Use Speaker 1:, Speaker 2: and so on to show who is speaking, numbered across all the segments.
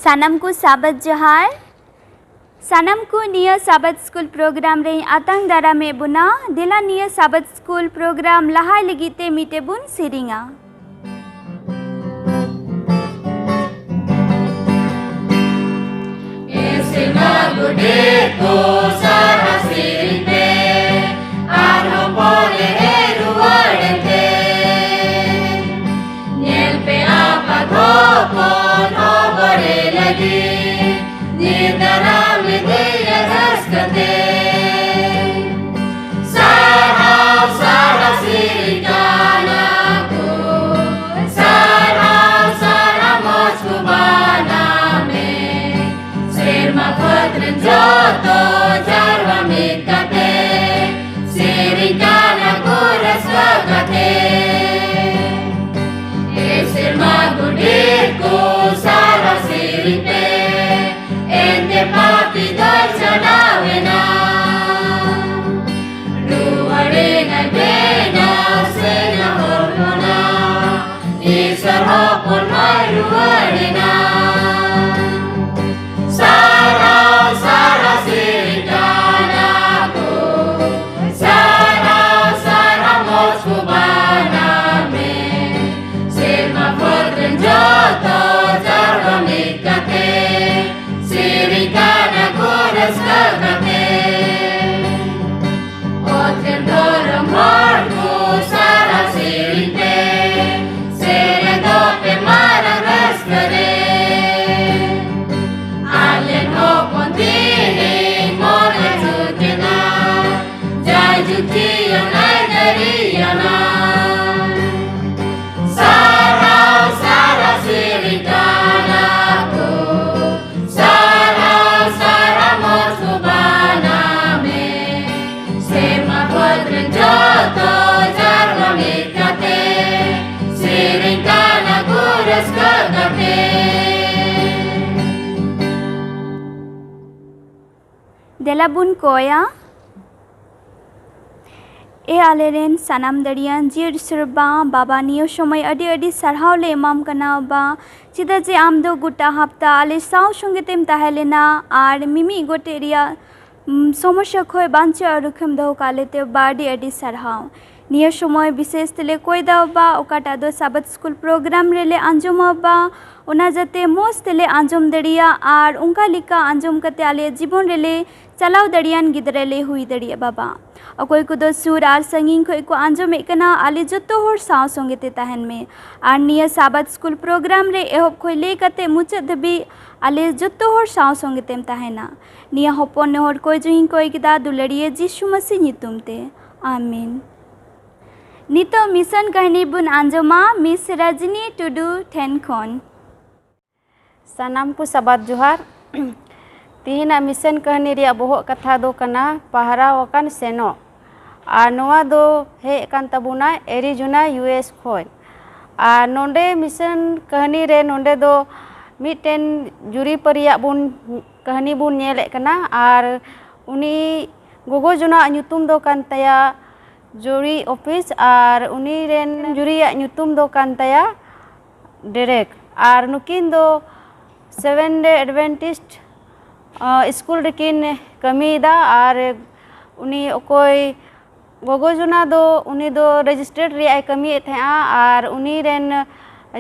Speaker 1: सानम को साबत जोहार सानम को निया साबत स्कूल प्रोग्राम रे आतंग दारा में बुना दिला निया साबत स्कूल प्रोग्राम लहाय लगिते मीटे बुन सिरिंगा
Speaker 2: गुडे को सारा सिर पे आरो पोले रुवाड़ते नेल पे आपा धोपो नो बड़े लगी निदरा में दे रस्कते सारा सारा सिर काना को सारा सारा मस्कुबाना में सिर मफद्र जोतो jarwa mikate sirikana kuraswagate esir magudiko sara siripe ente papi darjanavena duwade na bena sena hormona isar hopon maruwade na Sara Sara sirikana ko Sara Sara moskubana me Sirma podren joto jarwa mikate sirikana ko raskagate Otren doram horko Sara sirite Sere dope mara raskare Allen hopon tini mona tukena Jajutiyan ay dariyana Sara Sara sirikana ko Sara Sara moskubana me Sema podren joto jarwa mikate Sirikana ko raskagate
Speaker 1: देलाबुन कोया ए आलेरेन सानाम दरियान जिर सुरबा बाबा neo समय अडी अडी सरहाव ले इमाम कना बा चिदा जे आम दो गुटा हफ्ता आले साव संगेतेम ताहेलेना आर मिमी गोटेरिया समस्या खोय बांचे अरुखम दो कालेते बाडी अडी सरहाव नियो समय विशेष तले कोई दाबा ओकाटा दो साबत स्कूल प्रोग्राम रेले आंजमबा ओना जते मोस तले आंजम दड़िया आर उनका लिका आंजम कते आले जीवन रेले चलाव दड़ियान गिदरेले हुई दड़िया बाबा अकोय को दो सुर आर संगीन खोय को आंजम एकना आले जतो होर साव संगेते तहन में आर निया साबत स्कूल प्रोग्राम रे एहब खोय ले कते मुचाद धबी आले जतो होर साव संगेतेम तहना निया हपन होर कोय जुहिं कोय गिदा दुलड़िए जिसु मसीह नितुमते आमीन नितो मिशन कहनी बुन आंजमा मिस रजनी टुडू ठेन खन
Speaker 3: सानाम को साबात जोहार तिहिना मिशन कहनी रे बोह कथा दो कना पहरा वकान सेनो आ नोआ दो हे कान तबुना एरिजोना यूएस खोय आ नोंडे मिशन कहनी रे नोंडे दो मिटेन जुरी परिया बुन कहनी बुन नेले कना आर उनी गोगो जोना nyutum दो कान तया जुरी ऑफिस आर उनी रेन जुरी nyutum दो कान तया डायरेक्ट आर नुकिन दो 7 डे एडवेंटिस्ट स्कूल रेकिन कमीदा आर उनी ओकोय गोगो जोना दो उनी दो रजिस्ट्रेट रे कमी थे आर उनी रेन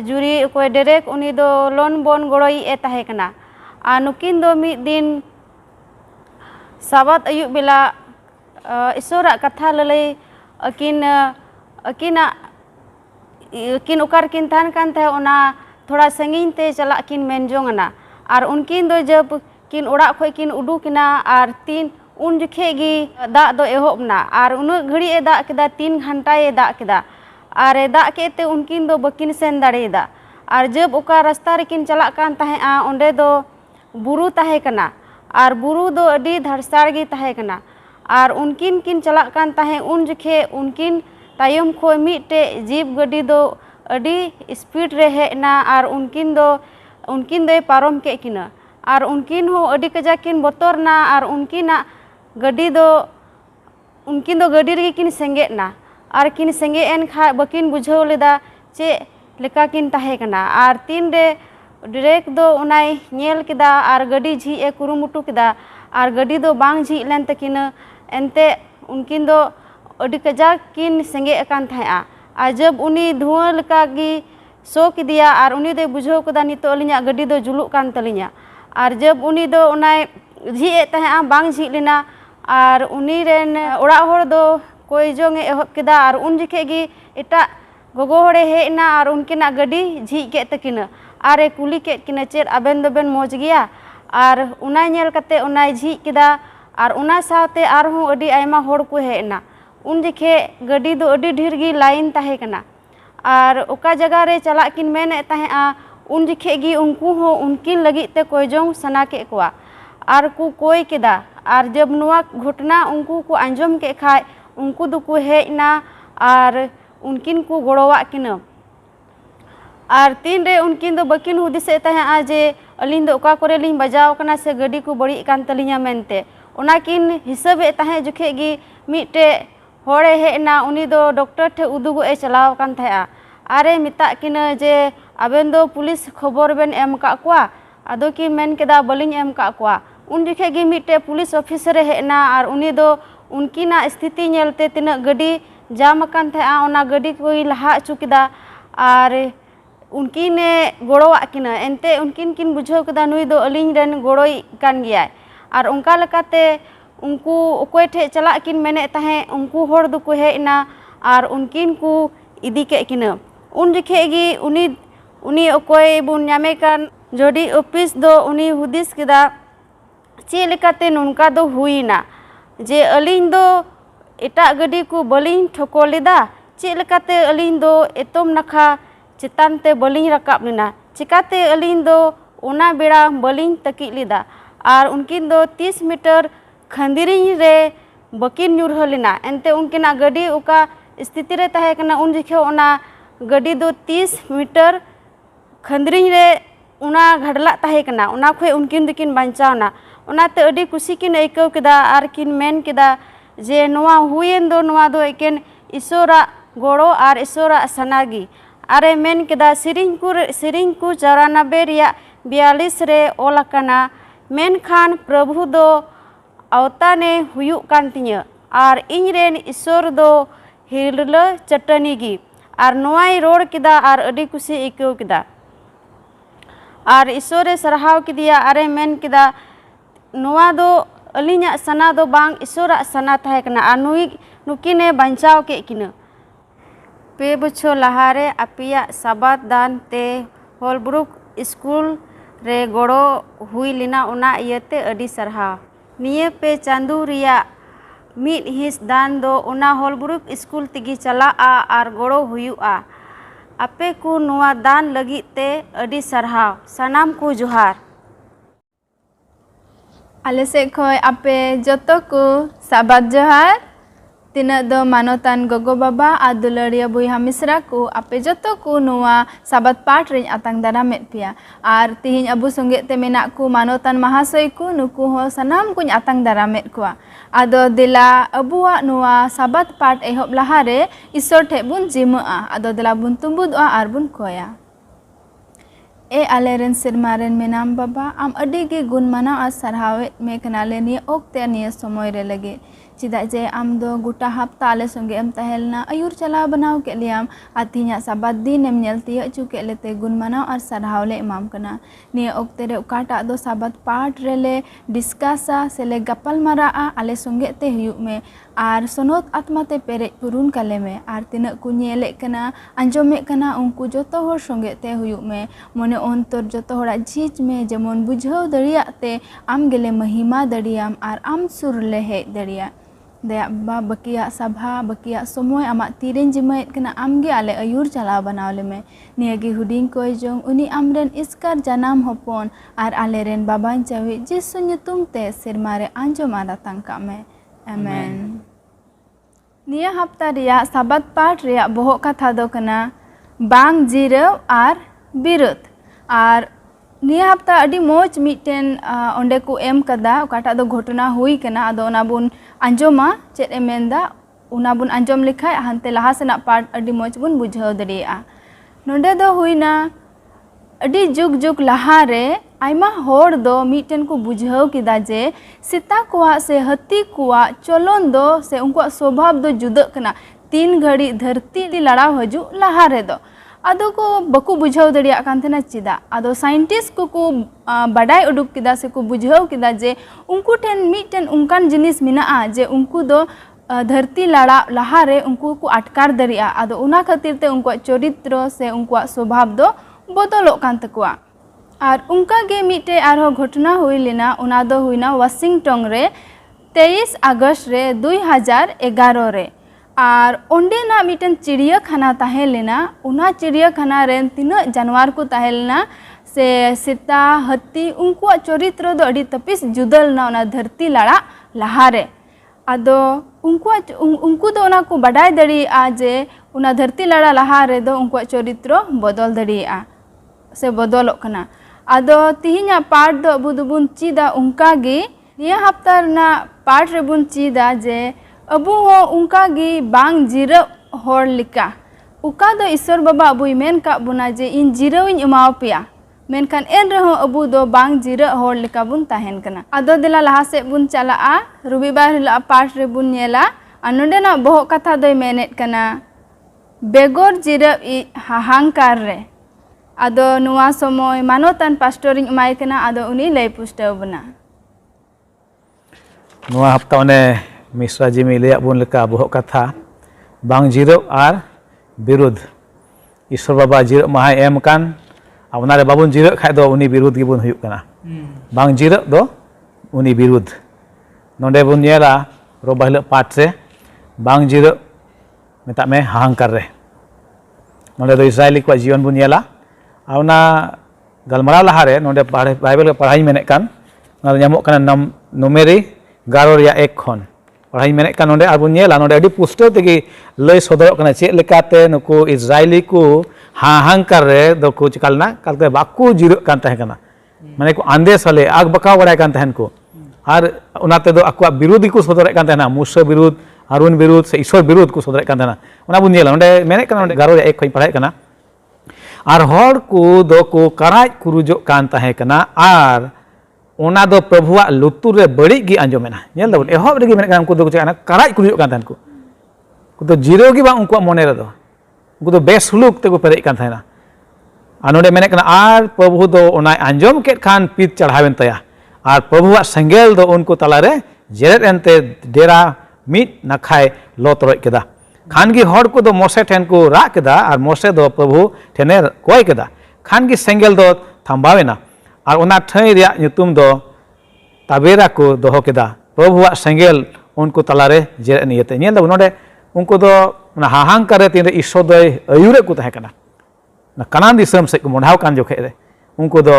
Speaker 3: जुरी ओकोय डायरेक्ट उनी दो लोन बोन गड़ोई ए ताहे कना आ नुकिन दो मिद दिन साबत अयुब बेला ईश्वरा कथा ललई अकिन ओकार किन थान कान थे ओना थोड़ा संगीन ते चला किन मेनजोंगना आर उनकिन दो जब किन ओड़ा खोय किन उडुकिना आर तीन उन जुखे गी दा दो एहोबना आर उन घड़ी ए दा केदा 3 घंटा ए दा केदा आर ए दा केते उनकिन दो बकिन सेन दाड़ेदा आर जब ओका रास्ता रे किन चला कान ताहे आ ओंडे दो बुरु ताहे कना आर बुरु दो अडी धरसाड़ गी ताहे कना आर उनकिन किन चला कान ताहे उन जुखे उनकिन तायम खोय मिटे जीप गड्डी दो अडी स्पीड रे हेना आर उनकिन दो पारम के किना आर उनकिन हो अडी कजा किन बतरना आर उनकिन दो गड्डी रे किन सेंगेना आर किन सेंगे एन खा बकिन बुझाव लेदा चे लेका किन ताहे कना आर तीन रे डायरेक्ट दो उनाय नेल किदा आर गड्डी झीज ए कुरुमुटु किदा आर गड्डी दो बांग झीज लेन तकिना एनते उनकिन दो अडी कजाक किन सेंगे अकान थाया आ जब उनी धुआं लका गी सो किदिया आर उनी दे बुझाव कदा नितो अलिया गड्डी दो जुलुक कान तलिया आर जब उनी दो उनाय झीज ए थाया बांग झीज लेना आर उनी रेन ओड़ा होड़ दो कोई जोंगे एहब किदा आर उन जखे गी एटा गोगो होड़े हेना आर उनकिना गड्डी झीज के तकिना आरे कुली के किना चेर आबेन दोबेन मौज गया आर उना नेल कते उना झीज किदा आर उना साथे आर हों अडी आयमा होड़ को हेना उन जखे गड्डी दो अडी ढेर गी लाइन ताहे कना आर ओका जगह रे चला किन मेने ताहे उन जखे गी उनको हो उनकिन लगी ते कोई जों सना के कोआ आर को कोई किदा आर जब नुआ घटना उनको को आंजम के खाय उनको दो को हेना आर उनकिन को गोड़वा किना आर तीन रे उनकिन दो बकिन हुदिसे ताहे जे अलिन दो ओका करे लिन बजाव कना से गड्डी को बड़ी कान तलिया मेनते उनाकिन हिसाब ताहे जुखे गी मिटे होड़े हेना उनी दो डॉक्टर ठे उदुगो ए चलाव कान थाया आरे मिता किना जे आबेन दो पुलिस खबर बेन एम का कोआ आदो कि मेन केदा बलिन एम का कोआ उन जुखे गी मिटे पुलिस ऑफिसर हेना आर उनी दो उनकिना स्थिति नेलते तिना गड्डी जाम कान थाया उना गड्डी कोई लहा अचु किदा आर उनकिने गोड़वा किना एनते उनकिन किन बुझाव कदा नुई दो अलिन रेन गोड़ोई कान गया आर उनका लकाते उनको ओकोय ठे चला किन मेने ताहे उनको होड़ दो को हेना आर उनकिन को इदी के किना उन जखे गी उनी ओकोय बुन न्यामे कान जोडी ऑफिस दो उनी हुदिस किदा चे लेकाते नुनका दो हुईना जे अलिन दो एटा गड्डी को बलिन ठोको लेदा चे लेकाते अलिन दो एतोम नखा चितान ते बलिन रकाब लेना चिकाते अलिन दो उना बेड़ा बलिन तकी लेदा आर उनकिन दो 30 मीटर खंदिरी रे बकिन न्यूरह लेना एनते उनकिना गड्डी उका स्थिति रे ताहे कना उन जखे उना गड्डी दो 30 मीटर खंदिरी रे उना घडला ताहे कना उना खोय उनकिन दकिन बांचावना उनाते अडी खुशी किन आइकव किदा आर किन मेन किदा जे नोवा हुयेन दो नोवा दो एकेन ईश्वरा गोड़ो आर ईश्वरा सनागी आरे मेन किदा सिरिंग को 94 रिया 42 रे ओलकना मेनखान प्रभु दो अवताने हुयुक कान तिया आर इनरेन ईश्वर दो हिरला चटनी गी आर नोवाई रोड किदा आर अडी खुशी इकव किदा आर ईश्वरे सरहाव किदिया आरे मेन किदा नोवा दो अलिया सना दो बांग ईश्वरा सना थाहे कना आर नुकिने बांचाव के किना पे बछो लहारे अपिया साबात दान ते होलब्रुक स्कूल रे गोड़ो हुई लेना उना इयते अडी सरहाव निये पे चांदू रिया मिड हिस दान दो उना होलब्रुक स्कूल तिगी चला आर गोड़ो हुयुआ आपे को नुआ दान लगी ते अडी सरहाव सनाम को जोहार
Speaker 1: आले से खोय आपे जतो को साबात जोहार तिना दो मानोतान गोगो बाबा आ दुलरिया बुइहा मिश्रा को आपे जतो को नुआ साबात पाठ रे आतांग दारामेत पिया आर तिहिन अबु संगे ते मेना को मानोतान महाशय को नुकु हो सनाम को आतांग दारामेत को आदो दिला अबुआ नुआ साबात पाठ एहब लहारे ईश्वर ठे बुन जिमा आदो दिला बुन तुम्बुदआ आर बुन कोया ए आलेरन सिरमारेन मेनाम बाबा आम अडी गे गुण माना आ सरहावे मे कनाले निये ओक्ते निये समय रे लगे चिदा जे आम दो गुटा हफ्ता आले संगे एम तहेलना अयुर चला बनाव के लियाम आतिnya साबात दिन एम नेलती अचु के लेते गुण माना और सरहाव ले इमाम कना निये ओक्ते रे उकाटा दो साबात पाठ रे ले डिस्कसा से ले गपल मारा आले संगे ते हुयुक में आर सोनोत आत्मा ते पेरेज पुरुन काले में आर तिना को नेले कना आंजोमे कना उनको जतो होर संगे ते हुयुक में मने अंतर जतो होड़ा झीज में जेमन बुझाव दरिया ते आम गेले महिमा दरियाम आर आम सुर ले हे दरिया दया बा बकिया सभा बकिया समय आमा तीरेन जिमायत कना आमगे आले अयुर चलाव बनावले में नियगी हुडिंग कोय जोंग उनी आमरेन इसकार जनाम होपन आर आलेरेन बाबान चावी जिसु nyutung ते सिरमारे आंजो मादा तंका में आमेन निया हफ्ता रिया साबात पाठ रिया बोहक कथा दो कना बांग जिराव आर बिरुद आर निया हफ्ता अडी मोज मिटेन ओंडे को एम कदा ओकाटा दो घटना हुई कना आदो ओना बुन आंजोमा चेद ए मेंदा ओना बुन आंजोम लिखाय हानते लहा सेना पार्ट अडी मोज बुन बुझाव दरिया नोंडे दो हुईना
Speaker 3: अडी जुग जुग लहा रे आयमा होर दो मीटन को बुझाव किदा जे सीता कोआ से हती कोआ चलन दो से उनको स्वभाव दो जुदा कना 3 घड़ी धरती लड़ाव हजू लहा रे दो आदो को बकु बुझाव दड़िया कान थेना चिदा आदो साइंटिस्ट को बडाय उडुक किदा से को बुझाव किदा जे उनको ठेन मीटन उनकान जिनिस मिना जे उनको दो धरती लड़ा लहा रे उनको को अटकार दड़िया आदो उना खातिर ते उनको चरित्र से उनको स्वभाव दो बदलोग कान तकुआ और उनका गे मिटे आरो घटना हुई लेना उना दो हुईना वाशिंगटन रे 23 अगस्त रे 2011 रे और ओंडे ना मिटन चिड़ियाखाना ताहे लेना उना चिड़ियाखाना रे तीना जानवर को ताहे लेना से सीता हत्ती उनको चरित्र दो अड़ी तपिस जुदल ना उना धरती लड़ा लहारे आदो उनको दो उना को बडाय दड़ी आजे उना धरती लड़ा लहारे दो उनको चरित्र बदल दड़ी आ से बदलोग कना आदो तिहिना पाठ दो अबु दुबुन चीदा उनका गे निया हफ्ता ना पाठ रे बुन चीदा जे अबु हो उनका गे बांग जिरा होर लिका उका दो ईश्वर बाबा अबुई मेन का बुना जे इन जिराविन एमाव पेया मेनखान एन रहो अबु दो बांग जिरा होर लिका बुन ताहेन कना आदो दिला लहा से बुन चला रविवार हिला पाठ रे बुन नेला नोंडे ना बहो कथा दोय मेनेत कना बेगोर जिरा हाहांकार रे आदो नुआ समय मानोतान पास्टोरिंग एमाय कना आदो उनी लय पुष्टाव बना
Speaker 4: नुआ हफ्ता ने मिश्रा जी में लैया बुन लेका बहो कथा बांग जिरो आर विरुद्ध ईश्वर बाबा जिरो माहाय एम कान आउनारे बाबुन जिरो खाय दो उनी विरुद्ध गिबुन हुयुग कना बांग जिरो दो उनी विरुद्ध नोंडे बुन नेला रोबा हिलो पाठ से बांग जिरो मेता में हाहांकार रे नोंडे दो इस्राएली को जीवन बुन नेला आउना गलमरा लहारे नोंडे बाइबल पढ़ाई मेने कान नामो काना नुमेरी 11 रिया 1 खन पढ़ाई मेने कान नोंडे आबुन नेला नोंडे अडी पुष्टो तेगी लय सदर काना चे लेकाते नुको इस्राएली को हाहांकार रे दो को चिकालना कालते बाकू जिरो कान तहे कना माने को आंदेश वाले आग बकाव बड़ाय कान तहन को आर उनाते दो आकुआ विरोधी को सदर कान तहना मूसा विरुद्ध हारून विरुद्ध से ईश्वर विरुद्ध को सदर कान तहना उना बुन नेला नोंडे मेने कान नोंडे 11 रिया 1 खन पढ़ाय कना आर हर को दो को कराज कुरुजो कान तहे कना आर ओना दो प्रभुआ लुतुर रे बड़ी गी आंजोमेना नेल दबन एहब रेगी मेने कान को दो चाना कराज कुरुजो कान तहन को तो जिरो गी बांग उनको मोने रे दो उनको तो बेसलुक ते को पेरे कान तहना आर नोंडे मेने कना आर प्रभु दो ओना आंजोम केट खान पीत चढ़ावेन तया आर प्रभुआ संगेल दो उनको तलारे जेरेत एनते डेरा मिट नखाय लो तरोय केदा खानगी हर को दो मोसे ठेन को रा केदा और मोसे दो प्रभु ठेने कोय केदा खानगी सेंगेल दो थांबावेना और उना ठई रिया ᱧᱩᱛᱩᱢ दो ताबेरा को दोहो केदा प्रभुआ सेंगेल उनको तलारे जेरे नियते नेल दो नोडे उनको दो हाहांकार रे तीन ईश्वर दो अयुरे को तहे कना ना कानान दिसम से को मोढाव कान जोखे रे उनको दो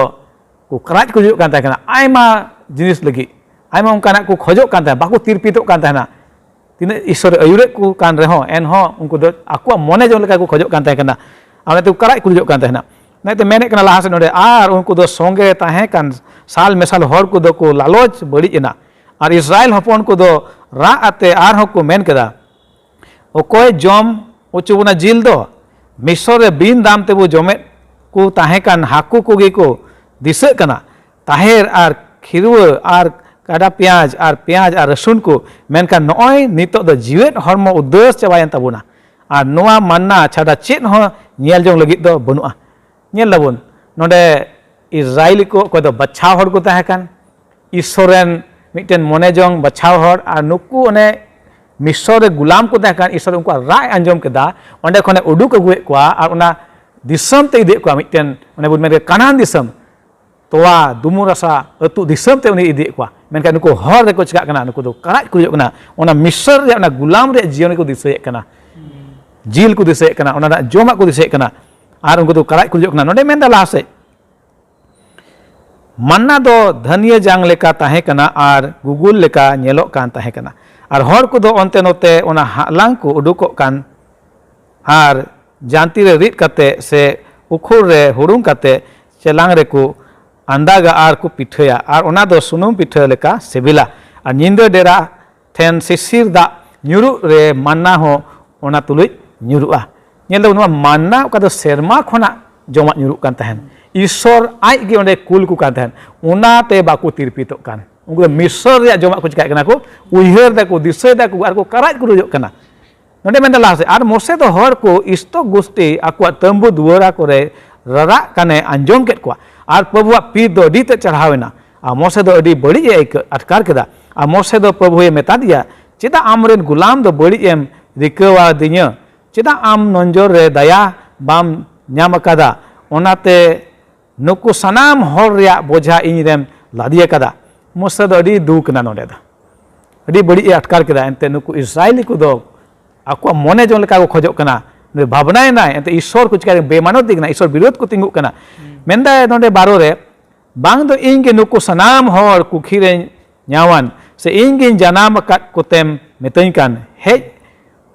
Speaker 4: को कराज को जो कान तहे कना आयमा जिनिस लगी आयमा उनकाना को खोजो कान तहे बाको तिरपितो कान तहेना तीन ईश्वर अयुरे को कान रे हो एन हो उनको दो आकुआ मोने जो लेका को खोजो कान तहे कना आने तो कराज को जो कान तहेना नहीं तो मेने कना लहा से नोडे आर उनको दो सोंगे तहे कान साल मेसाल हर को दो को लालच बड़ी एना और इस्राएल हपन को दो रा आते आर हो को मेन केदा ओकोय जम ओचुबना जिल दो मिस्र रे बिन दाम तेबो जमे को तहे कान हाकू को गे को दिसे कना ताहेर आर खिरुआ आर काडा प्याज आर रसुन को मेनका नय नितो दो जीवेत हरमो उद्देश चाबायन ताबुना आर नोआ मानना छाडा चेत हो नेल जों लगित दो बनुआ नेल लाबुन नोडे इस्राएली को कोय दो बच्चाव हर को तहे कान ईश्वरन मिटेन मोने जों बच्चाव हर आर नुकु ओने मिस्र रे गुलाम को तहे कान ईश्वर उनको राय आंजोम केदा ओंडे खने उडुक अगुए कोआ आर ओना दिसम ते इदे कोआ मिटेन ओने बुन मेरे कानान दिसम तोवा दुमुरासा अतु दिसम ते उनी इदे कोआ मेनका नुको हर रे को चिका कना नुको दो कराज को जो कना ओना मिस्र रे ओना गुलाम रे जीवन को दिसे कना जिल को दिसे कना ओना जोमा को दिसे कना आर उनको दो कराज को जो कना नोडे मेन दला से मन्ना दो धनिय जांग लेका तहे कना आर गुगुल लेका नेलो कान तहे कना आर हर को दो ओनते नोते ओना हालांग को उडुको कान आर जानती रे रिद कते से उखुर रे हुरुंग कते चेलांग रे को अंदागा आर को पिठया आर ओना दो सुनुम पिठा लेका सेबिला आर निंदो डेरा ठेन सिसिर दा ᱧᱩᱨᱩ रे मान्ना हो ओना तुलुई ᱧᱩᱨᱩआ नेल दो नुआ मान्ना का दो सेरमा खोना jomak nyuruk kan tahan. Isor ai ge onde kul ku kan tahan. Una te baku tirpitok kan. Ungku misor ya jomak ku cikai kena ku uihar da ku disai da ku ar ku karat ku rujuk kena. Nonde mendalah se ar mose do hor ku isto gusti akuat tembu duara kore rarak kane anjom ket kuat. Ar Prabhuak pi do di te chadhawena. A mose do adi badi ye atkar keda. A mose do Prabhu ye meta dia. Cita amren gulam do badi em rikawa dinya. Cita am nonjor re daya bam nyam kada. Onate nuku sanam hor ria boja ini rem ladia kada. Mose do adi du kena nonde da. Adi badi ye atkar keda ente nuku Israeli ku do aku mone jong leka ko khojok kana. Bhavana nai ente Ishor ku cikai bemanot digna Ishor birod ku tingguk kana. Menda nonde baro re bang do inge nuku sanam hor ku khire nyawan se inge janam kat kutem metainkan hej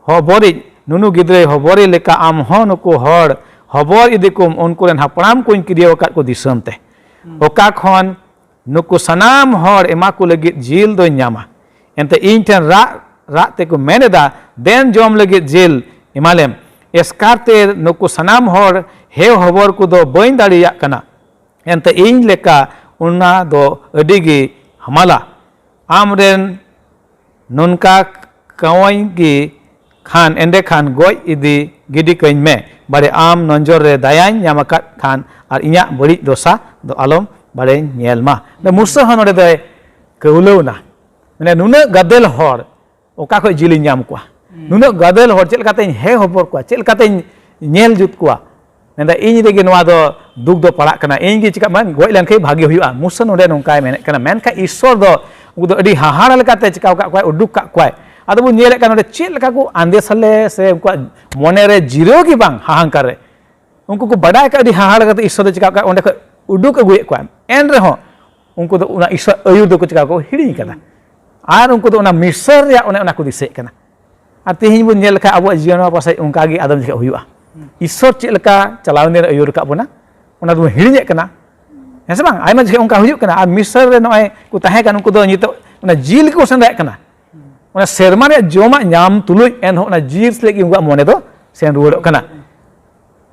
Speaker 4: hobori nunu gidre hobori leka am ho nuku hor hobor idikum unku ren hapram ku inkidio kat ku disam te oka khon nuku sanam hor emaku legit jil do nyama ente inten ra te ku meneda den jom legit jil imalem eskarte nuku sanam hor he hobor ku do bain dariyak kana ente ing leka una do adigi hamala amren nunka kawai gi khan ende khan goi idi gidi kain me bare am nonjor re dayan nyamakat khan ar inya bari dosa do alom bare nyelma de musa hanore de keulona mane nuna gadel hor oka khoi jili nyam kwa nuna gadel hor chel katein he hobor kwa chel katein nyel jut kwa nenda ini dege noa do duk do parak kana ingi cika man goi lan kai bhagi huyua musa node nongkai men kana men ka Ishor do udo adi hahara lekate cika ka kwai uduk ka kwai ado bu nyele kana node chel ka ku andesale se ko monere jiro gi bang hahangkar re unku ku badai ka adi hahara kate Ishor do cika ka onde ka uduk agu kwai en re ho unku do una Ishor ayur do ku cika ko hiri kana ar unku do una misar ya ona ku disek kana ati hin bu nyel ka abu jion pasai ungka gi adam cika huyua Ishor cik leka calawan dia ayur kat puna, ona tu hirinya kena. Ya sebang, ayam jika ungkah hujuk kena, misal re noai ku tahe kan ungku do nyito, ona jil ku sendak kena. Ona serma re joma nyam tului en ona jil lagi ungkah mone do sen ruwak kena.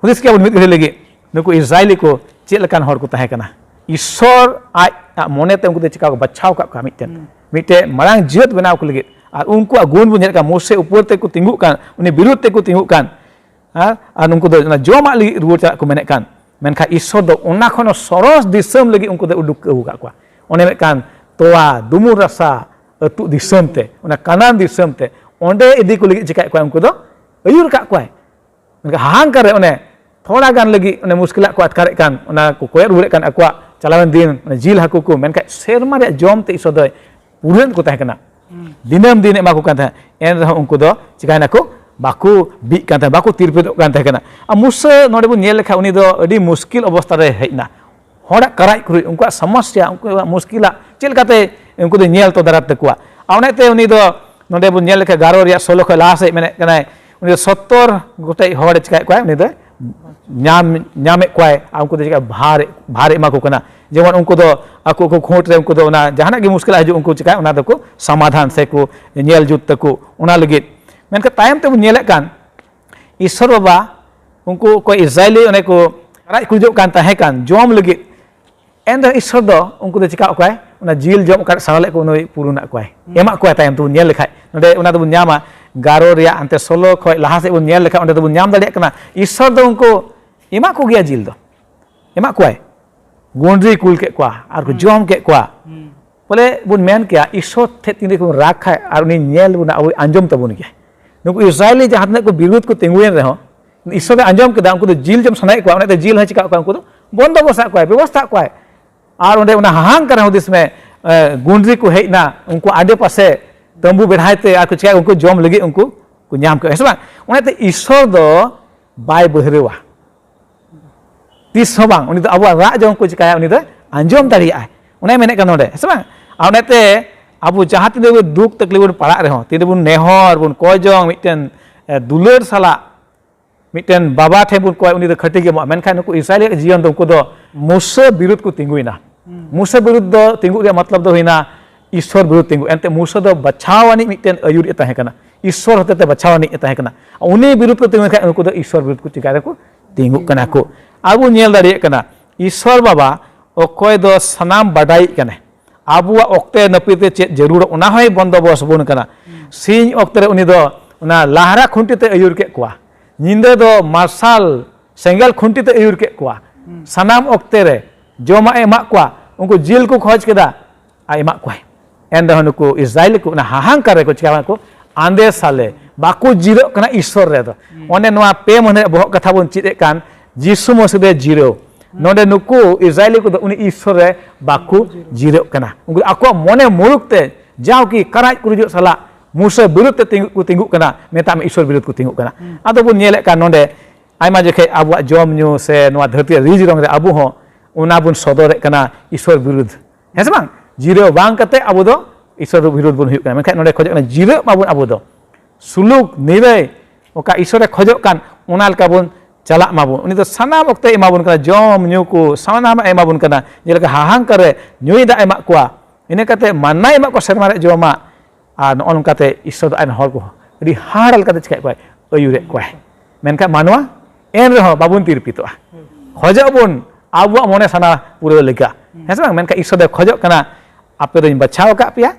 Speaker 4: Hudis kia unmit lagi, nuku Israeli ku cik lekan hor ku tahe kena. Ishor ai mone te ungku de cika ku bachau kat kami ten. Mite marang jiat benaw ku lagi. Ar ungku agun punya kan Mose upur te ku tinggukkan, uni birut te ku tinggukkan. Nungku do joma lagi ruwar cak ku menekkan menka Ishor do ona khono soros disem lagi ungku do uduk ke uga kwa one mekkan toa dumur rasa etuk disem te ona kanan disem te onde idi ku lagi cikai kwa ungku do ayur kak kwa menka hangkar one thoda gan lagi one muskilak ku atkarek kan ona ku koyer urek kan akwa calawan din jil haku ku menka serma re jom te Ishor do puren ku tah kena dinam din ema ku kan tah en rah ungku do cikai naku baku bi kan baku tirpedok kan kena Musa node bu nyel lekha uni do adi muskil obostha re hejna horak karai kuri unku samasya unku muskila chel kate unku do nyel to darat tekua aunete uni do node bu nyel lekha garo ria 16 kho last mene kana uni 70 gotei hor chikai kwai uni do nyame kwai unku do chikai bhare ma ko kana jemon unku do aku ko khot re unku do na jahana gi muskil haju unku chikai una do ko samadhan se ko nyel jut taku una legit menka time te nyelek kan Ishor baba unku ko Israeli one ko rai kujuk kan tahe kan jom legit enda Ishor do unku do cika kwai una jil jom kar salek ko noi puruna kwai emak kwai time tu nyel lekhai node una do nyama garo ria ante solo khoi laha se bun nyel lekha onde do bun nyam daliak kana Ishor do unku emak ko gia jil do emak kwai gondri kul ke kwa ar ko jom ke kwa bole bun men kya Ishor the tinde ko rakhai ar uni nyel buna awi anjom tabun kya nuku Israeli jahat ko birut ko tinguin reho Ishor anjom keda unku do jil jom sanai kwa onete jil ha chika kwa unku do bondo bosa kwa ବ୍ୟବস্থা kwa ar onde una hahang kara hudis me gundri ko heina unku ade pase tambu bedhai te aku chika unku jom lagi unku ku nyam ke sebang onete Ishor do bai behrewa tis sobang uni do abu ra jom ko chika uni do anjom tari ai one menek kan onde sebang onete abu jahat de duk taklif bun parak reho tinde bun nehor bun kojong miten dular sala miten baba the bun koi uni do khati ge menkan nuku Israeli jion do ko do Musa birut ku tinguina Musa birut do tingu ge matlab do hoina Ishor birut tingu ente Musa do bachawani miten ayur eta he kana Ishor hote te bachawani eta he kana uni birut ku tingu kha nuku do Ishor birut ku chika ko tinggu kana ko abu nyel dari kana ईश्वर बाबा अकोय दो सनाम बडाई कने आबुआ ओक्ते नपीते चे जरूर उना होय बंदोबस्त बन कना सिंह ओक्ते उनी दो उना लाहरा खुंटीते अयुर के कुआ निंदे दो मार्शल सेंगल खुंटीते अयुर के कुआ सनाम ओक्ते रे जोमा एमा कुआ उनको जिल को खोज केदा आ एमा कुआ एंड नुको इस्राएल को ना हाहां करे को चिका को आंदे साले बाको जिरो कना ईश्वर रे दो ओने नोआ पे मने बह कथा बन चिदे कान जिसु मसीदे जिरो नोडे नुकु इस्राएली को उनी ईश्वर रे बाकु जिरो कना उनको आको मने मुरुकते जाओ की कराज कुरुजो सला मुसा बिरुद्ध ते तिंगु कना मेता में ईश्वर बिरुद्ध को तिंगु कना आदो बुन नेले का नोडे आयमा जखे आबुआ जम न्यू से नोआ धरती रिज रंग रे आबु हो उना बुन सदरे कना ईश्वर बिरुद्ध हेस बांग जिरो बांग कते आबु दो ईश्वर बिरुद्ध बुन हुयु कना मेखा नोडे खोज कना जिरो माबुन आबु दो सुलुक निरे ओका ईश्वर खोजो कान उनाल का बुन चला माबुन उनी तो सनाम वक्त एमाबुन कना जम न्यू को सनाम एमाबुन कना जेलका हाहां करे न्यूई दा एमा कुआ इने कते मानना एमा को शर्मा रे जमा आ नॉन कते ईश्वर आन हर को अडी हारल कते चिकाय पाय अयुरे कुआ मेनका मानवा एन रहो बाबुन तिरपितोआ खोजो बुन आबुआ मने सना पुरे लेका हेसा मेनका ईश्वर दे खोजो कना आपे दो बचाव का पिया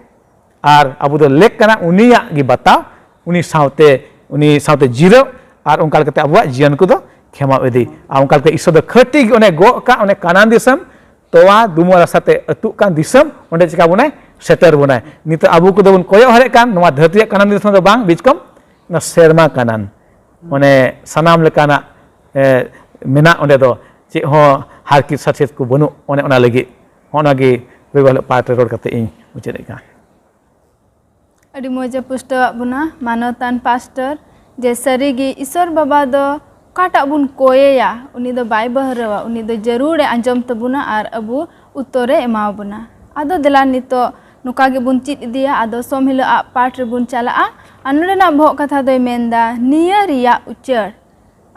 Speaker 4: आर आबु दो लेक कना उनिया गी बताओ उनी साउते जीरो आर उनकाल कते आबुआ जीवन को दो खेमा वेदी उनकाल के ईश्वर दो खटी ओने गो का ओने कानान दिसम तोवा दुमोरा साथे अतु कान दिसम ओंडे चिका बुनाय सेटर बुनाय नित आबु को दो बुन कोयो हरे कान नोवा धरती कानान दिसम दो बांग बिचकम ना सेरमा कानान ओने सनाम लेकाना मेना ओंडे दो चे हो हारकी सचेत को बनु ओने ओना लगी ओनागे बेबल पार्ट रोड कते इन मुचेदे का
Speaker 1: अडी मोजा पुष्ट बुना मानवतान पास्टर जे सरीगी ईश्वर बाबा दो काटा बुन कोयेया उनी दो बाय बहरवा उनी दो जरूर आंजम तबुना आर अबु उत्तरे एमा बुना आदो दिला नितो नुका गे बुन चित इदिया आदो सोम हिलो आ पाठ रे बुन चला अनुरेना भोग कथा दो मेंदा निया रिया उच्चर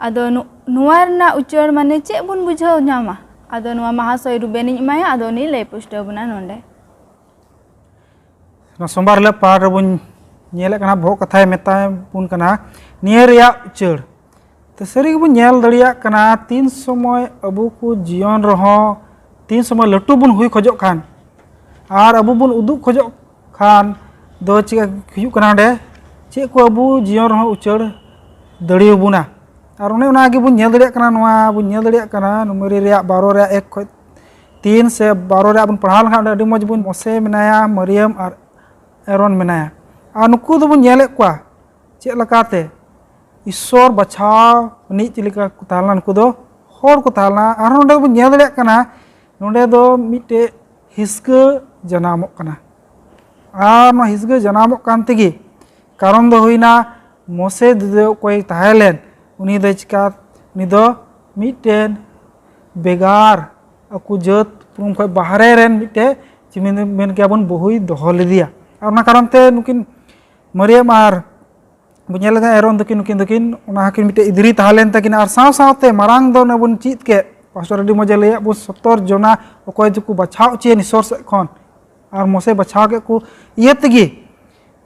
Speaker 1: आदो नुवारना उच्चर माने चे बुन बुझाव न्यामा आदो नुवा महाशय रुबेनि इमाया आदो नि ले पुष्ट बुना नोंडे
Speaker 5: सोमवार ले पार बुन नेले कना भोग कथा मेता बुन कना निया रिया उच्चर तो सरी बुन नेल दड़िया कना तीन समय अबु को जीवन रहो तीन समय लटू बुन हुई खोजो खान आर अबु बुन उदुक खोजो खान दो चिका हुयु कना डे चे को अबु जीवन रहो उच्चर दड़ियो बुना और उन्हें उनागे बुन नेल दड़िया कना नोआ बुन नेल दड़िया कना नंबरी रिया 12 रिया 1 खो 3 से 12 रिया बुन पढ़ाल खान अडी मज बुन मोसे मेनाया मरियम और एरोन मेनाया और नुकु दो बुन नेले कुआ चे लकाते ईश्वर बचाव नी चिलिका कुतालना नुकु दो होर कुतालना और नोंडे बुन नेल दड़िया कना नोंडे दो मिटे हिस्के जनामो कना और नो हिस्के जनामो कान तेगी कारण दो हुईना मोसे दो कोई ताहेलेन उनी दो चिका उनी दो मिटेन बेगार अकु जत पुरुम कोई बाहरे रेन मिटे चिमिन मेन के बुन बहुई दोहल दिया और ना कारण ते नुकिन मरियम आर बुझेल एरोन दकिन नुकिन उना हकिन मिटे इदरी ताहलेन तकिन आर साव सावते मारांग दो न बुन चित के पास्टर अडी मजे ले बु 70 जना अकोय जुकु बचाव चे निसोर से खन और मोसे बचाव के को ये तगी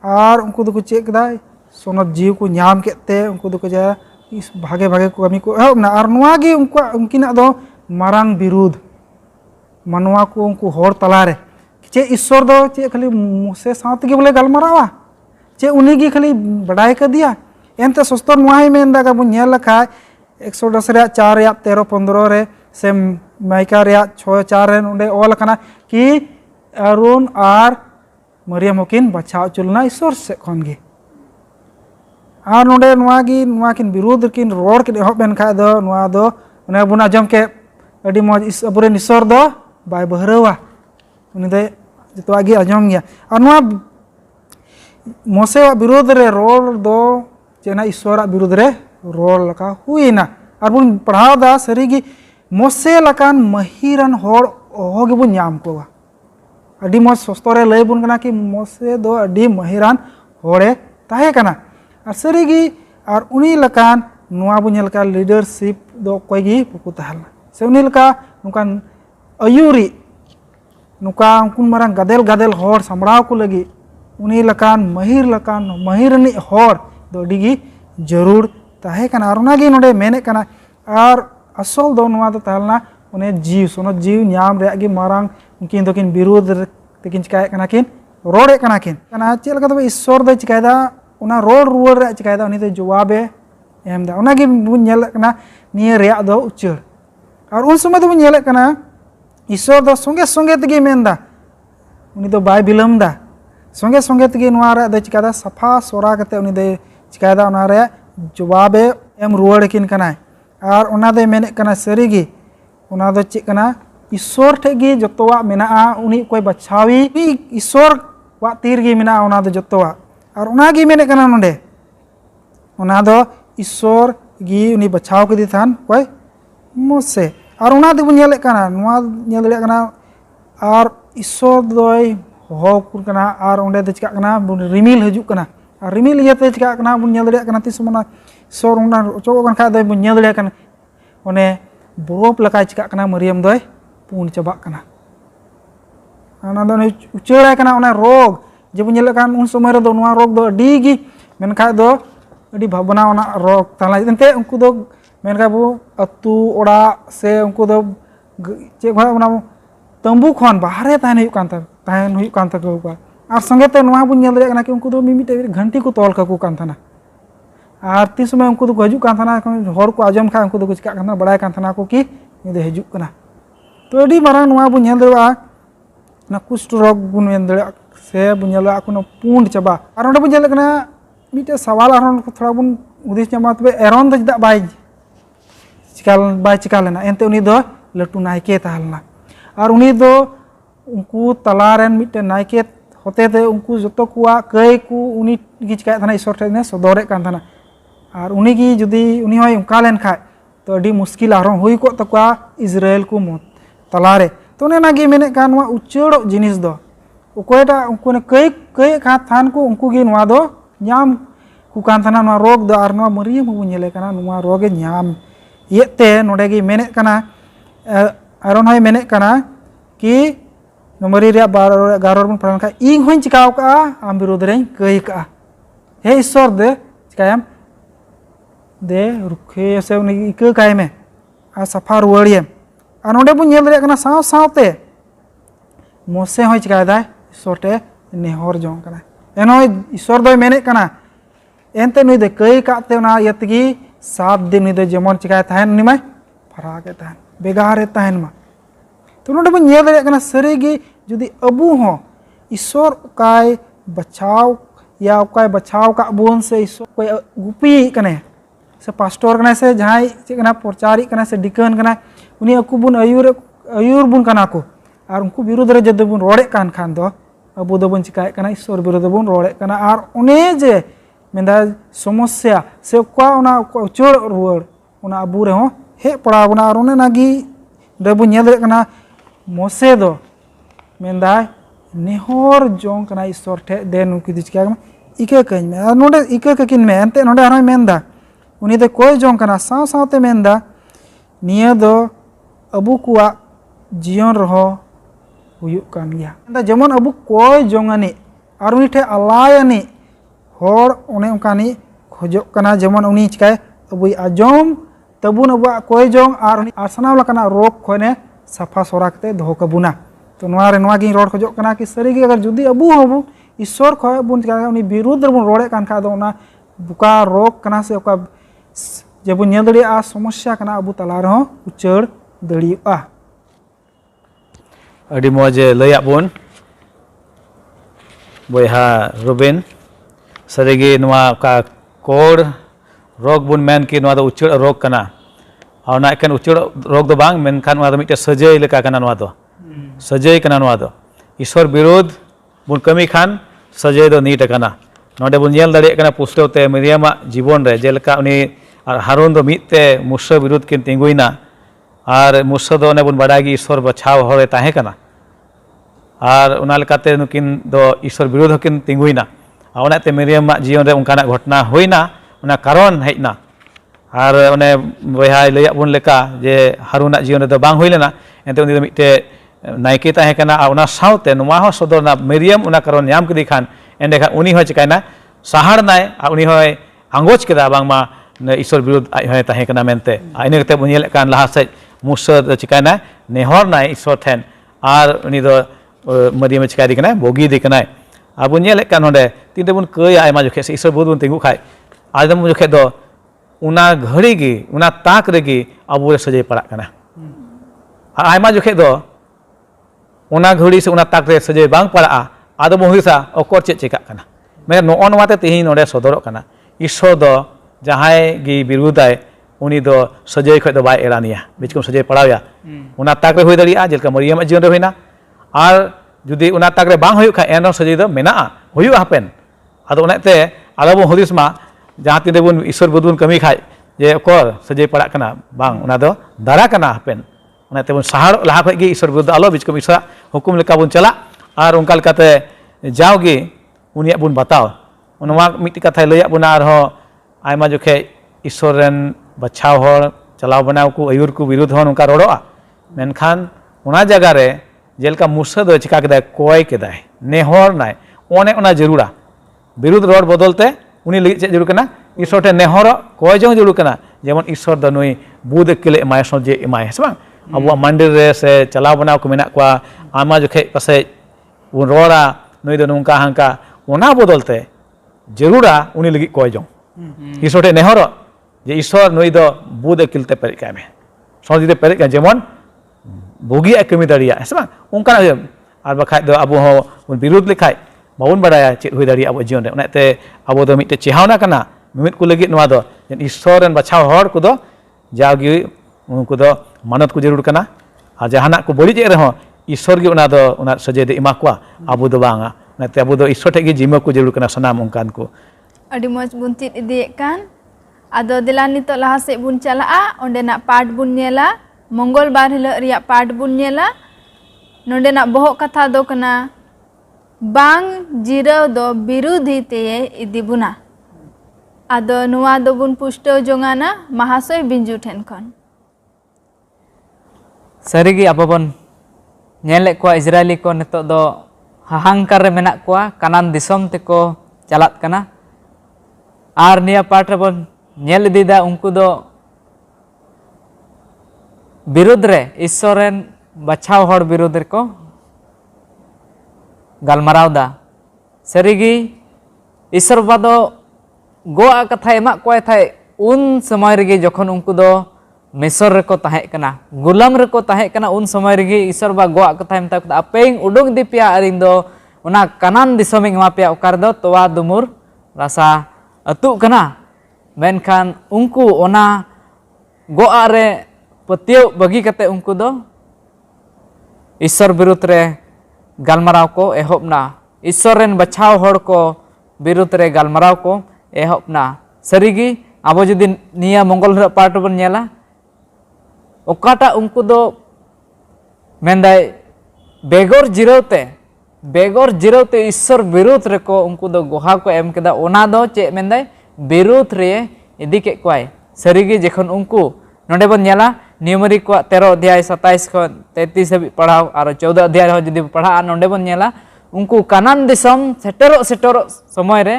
Speaker 5: और उनको दो चेक कदा सोनत जीव को नाम केते उनको दो जा इस भागे भागे को कमी को एहब ना और नुआ गे उनकिना दो मारांग विरुद्ध मनवा को उनको होर तलारे चे ईश्वर दो चे खाली मोसे साथ के बोले गलमरावा चे उन्हीं की खाली बढ़ाई कर दिया एनते सस्तर नुआई में इंदा बुन नेल लखा 110 रे 4 रे 13 15 रे से माइका रे 6 4 रे उंडे ऑल कना कि अरुण और मरियम हकिन बचाव चुलना ईश्वर से खन गे और नोडे नुआ किन विरोध किन रोड के एहब बेन खा दो नुआ दो उन्हें बुना जम के अडी मज अबुरेन ईश्वर दो बाय बहरवा उनी दे जतवा गे आजम गया और नुआ मोसे विरोध रे रोड दो जेना ईश्वर विरोध रे रोड लका हुईना और बुन पढ़ाव दा सरीगी मोसे लकान महिरन होड़ ओहोगे बुन नाम कोवा अडी मज सस्तरे लय बुन कना कि मोसे दो अडी महिरान होड़े ताहे कना और सरीगी और उनी लकान नुआ बुन लका लीडरशिप दो कोईगी पुकु ताहलना से उनी लका नुकान अयुरी नुका उनकुन मारंग गादेल गादेल होड़ संबड़ाव को लगी उनी लकान महिरनी होड़ दो अडीगी जरूर ताहे कना और उनागी नोडे मेने कना और असल दो नवा दो तालना उन्हें जीव सोनो जीव न्याम रे आगे मारांग उनकिन दो किन विरोध तेकिन चिकाय कना किन रोड़े कना किन कना चेल का तो ईश्वर दो चिकायदा उना रोड रुआर रे चिकायदा उनी दो जवाबे एमदा उना गे बुन नेल कना निये रे दो उच्चर और उन समय तो बुन नेल कना ईश्वर दो संगे संगे तेगे मेनदा उनी दो बाय बिलमदा संगे संगे तेगे नवा रे दो चिकायदा सफा सोरा कते उनी दो चिकायदा उना रे जवाबे एम रुआर किन कना और उना दो मेने कना सरीगी उना दो चेक कना ईश्वर ठेगी जतवा मेना उनी कोई बचावी ईश्वर वा तीर गी मेना उना दो जतवा और उना गी मेने कना नोंडे उना दो ईश्वर गी उनी बचाव कदी थान कोई मोसे और उना दो नेले कना नवा नेले कना और ईश्वर दोय हो कुन कना और उंडे दो चिका कना रिमिल हजू कना और रिमिल इयाते चिका कना बुन नेले कना तिस मना ईश्वर उना चोको कन खा दो बुन नेले कना ओने बरफ लका चिका कना मरियम दोय पुन चबा कना ana do ucera kana ona rog je bunyel kan un somay ro do noa rog do digi men kha do adi bhabana ona rog tala ente unku do men kha bu atu ora se unku do che kha ona tambu khon bahare tahan huyuk kan ta ko ba ar sange te noa bunyel re kana ki unku do mimi te ghanti ko tol ka ko kan thana ar ti somay unku do haju kan thana hor ko ajam kha unku do chika kan badai kan thana ko ki ni de haju kana तो अड़ी मारांग नवा बुन nail दड़ा ना कुष्ठ रोग बुन nail दड़ा से बुन नेल आको ना पूर्ण चबा और ओंडे बुन नेल कना मिटे सवाल आरोन को थोड़ा बुन उदिस ᱧᱟᱢᱟ तबे एरोन द चदा बाय चिकाल लेना एनते उनी दो लटू नायके ताहलना और उनी दो उनको तलारेन मिटे नायके होते थे उनको जतो कुआ कई को उनी गी चिकाय थाना ईश्वर ठेने सदोरे कान थाना और उनी गी जुदी उनी होय उनका लेन खाय तो अड़ी मुश्किल आरोन हुई को तकवा इजराइल को मत तलारे तो ना गे मेने का नवा उच्चड़ जिनिस दो उकोयटा उनको ने कई कई का थान को उनको गे नवा दो ᱧᱟᱢ कुकान थाना नवा रोग दो और नवा मरियम बु नेले कना नवा रोगे ᱧᱟᱢ येते नोडे गे मेने कना आरोन होय मेने कना कि नमरी रे 11 बन प्राण का इन होय चिकाव का आम विरोध रे कई का हे ईश्वर दे चिकायम दे रुखे से उनी इक काय में आ सफा रुवाड़ियम और नोडे बु नेल रे कना साव सावते मोसे होय चिकायदा ईश्वर टे नेहर जों कना एनो ईश्वर दो मेने कना एनते नुई दे कई काते ना यतगी 7 दिन नुई दे जेमन चिकाय थाहन निमाय फरागे थाहन बेगारे थाहन मा तो नोडे बु नेल रे कना सरीगी जुदी अबू हो ईश्वर काय बचाव या काय बचाव का बोन से ईश्वर कोई गुपी कने से पास्टर कना से जहां चे कना प्रचारी कना से डिकन कना उनी अकु बुन अयुर बुन कना को और उनको विरोध रे जद बुन रोड़े कान खान दो अबु दो बुन चिकाय कना ईश्वर विरोध बुन रोड़े कना और उनी जे मेंदा समस्या से को उना चोड़ रुवर उना अबु रे हो हे पड़ा बुना और उने नागी दे बुन नेल रे कना मोसे दो मेंदा नेहर जों कना ईश्वर ठे दे नुकी दिचका इके कइन में और नोडे इके ककिन में अंते नोडे आरो मेंदा उनी दे कोई जों कना साव सावते मेंदा निया दो अबु कुआ जीवन रहो हुयुक कान गया जेमन अबु कोई जोंगानी और उनी ठे अलायनी होर उने उनकानी खोजो कना जेमन उनी चिकाय अबु आजम तबुन अबु कोई जों और उनी आसनाव लकना रोग खोने सफा सोराकते दोहो कबुना तो नोआरे नोआ गी रोड खोजो कना कि सरी गे अगर जुदी अबु होबु ईश्वर खो बुन चिकाय उनी विरुद्ध बुन रोड़े कान खा दो उना बुका रोग कना से ओका जेबु नेल दड़िया समस्या कना अबु तला रहो उचड़ दड़िया
Speaker 4: अड़ी मौजे लया बुन बोहा रुबिन सरीगे नवा का कोड रोग बुन मेन की नवा दो उचड़ रोग कना और ना एकेन उचड़ रोग दो बांग मेन खान नवा दो मिटे सजय लेका कना नवा दो सजय कना नवा दो ईश्वर विरोध बुन कमी खान सजय दो नीट कना नोडे बुन नेल दड़िया कना पुस्तौते मरियमा जीवन रे जेलका उनी और हारून दो मिते मुसा विरोध किन तिंगुइना और मुसा दो ने बुन बड़ागी ईश्वर बचाव होरे ताहे कना और उना लेकाते नुकिन दो ईश्वर विरोध किन तिंगुइना और उनाते मरियमा जीवन रे उनकाना घटना होइना उना कारण हेजना और उन्हें बहा लैया बुन लेका जे हारूना जीवन रे बांग होइलेना एनते उनी दो मिटे नायके ताहे कना और उना सावते नुवा हो सदरना मरियम उना कारण ᱧᱟᱢ किदी खान एंडे खान उनी हो चिकायना सहार नाय और उनी होय आंगोच केदा बांगमा ईश्वर विरुद्ध आज हय ताहे कना मेनते इन कते बन नेल कान लाहा सेज मुसा द चिकाना नेहर नाय ईश्वर ठेन आर उनी दो मरियम चिका दी कना बोगी दी कना अब नेल कान होंडे तीन बन कय आयमा जोखे से ईश्वर विरुद्ध बन तिंगु खाय आदम जोखे दो उना घड़ी गी उना ताक रेगी अब सजे पड़ा कना आयमा जोखे दो उना घड़ी से उना ताक रे सजे बांग पड़ा आदो बहिसा अकोर चे चिका कना मैं नो नवाते तेही नोडे सदरक कना ईश्वर दो जहाय गी विरुद्धाय उनी दो सजे खय दो बाय एरानिया बिचकुम सजे पड़ावया उना ताक रे होय दरिया जेलका मरियम जीवन रे होइना आर जुदी उना ताक रे बांग होय खा एनो सजे दो मेना होय हापेन आदो उनाते आलो बो हुदिस मा जहां तीन बन ईश्वर बुद्ध कमी खाय जे अकोर सजे पड़ा कना बांग उना दो दारा कना हापेन उनाते बन सहार लाहा खय गी ईश्वर बुद्ध आलो बिचकुम ईश्वर हुकुम लेका बन चला आर उनका लेकाते जावगी उनिया बुन बताओ उनवा मिट्टी कथा लैया बुना आरो आयमा जोखे ईश्वर रेन बचाव हर चलाव बनाव को अयुर को विरुद्ध हन उनका रोड़ा मेनखान उना जगह रे जेलका मुसा दो चिका केदाय कोय केदाय नेहर नाय ओने उना जरूरा विरुद्ध रोड बदलते उनी लगी चे जरूर कना ईश्वर ठे नेहर कोय जो जरूर कना जेमन ईश्वर द नुई बुद केले एमाय सजे एमाय है बांग अब मंदिर रे से चलाव बनाव को मेना को आयमा जोखे पासे उन रोड़ा नुई दो नुका हांका उना बदलते जरूरा उनी लगी कोय जो ईश्वर ठे नेहर जे ईश्वर नुई दो बुद किलते पेरे का में सजिदे पेरे का जेमन बुगी कमी दाड़िया है बांग उनका आर बखाय दो अब हो विरुद्ध लेखाय बाबन बाडाया चेद हुई दाड़िया अब जीवन रे उनाते अब दो मिटे चेहावना कना मिमित को लगी नवा दो ईश्वर रेन बचाव हर को दो जागी उनको दो मानत को जरूर कना आ जहाना को बड़ी जे रहो ईश्वर गे उना दो उना सजे दे इमा को अब दो बांगा उनाते अब दो ईश्वर ठे गे जिमा को जरूर कना सनाम उनकान को
Speaker 1: अड़ी मज बुन चित इदियेक कान आदो दिला नितो लाहा से बुन चलाआ ओंडेना पाठ बुन नेला मंगलबार हिलो रिया पाठ बुन नेला नोंडेना बोहक कथा दो कना बांग जिराव दो बिरुधी ते इदी बुना आदो नुआ दो बुन पुष्टो जोंगाना महाशय बिंजू ठेन खन
Speaker 6: सारिगी आबोबन नेले को इजरायली को नितो दो हाहांकार रे मेना को कानान दिसम तेको चलात कना आर निया पाठ रेबन नेल दीदा उनको दो विरुद्ध रे ईश्वर रेन बचाव हर विरुद्ध रे को गलमारावदा सारिगी ईश्वर बाबा दो गोआ कथा एमा को थाय उन समय रेगे जखन उनको दो मिसर रे को ताहे कना गुलाम रे को ताहे कना उन समय रेगे ईश्वर बा गोआ कथा मेता अपेंग उडुंग दिपिया अरिंग दो उना कानान दिसमिंग मा पे ओकार दो तोवा दुमुर रासा अतु कना मेनखान उनको ओना गोआ रे पतियो बगी कते उनको दो ईश्वर विरुद्ध रे गलमाराव को एहोबना ईश्वर रेन बचाव हर को विरुद्ध रे गलमाराव को एहोबना सारिगी आबो जदि निया मंगल रे पार्ट बन नेला ओकाटा उनको दो मेंदाय बेगोर जिरोते ईश्वर विरुद्ध रे को उनको दो गोहा को एम केदा ओना दो चे मेंदाय विरुद्ध रे इदी के कोय सारिगी जखन उनको नोडे बन नेला नियमरी को 13 अध्याय 27 को 33 हबी पढ़ाव और 14 अध्याय हो जदि पढ़ा नोडे बन नेला उनको कानान दिसम सेटरो समय रे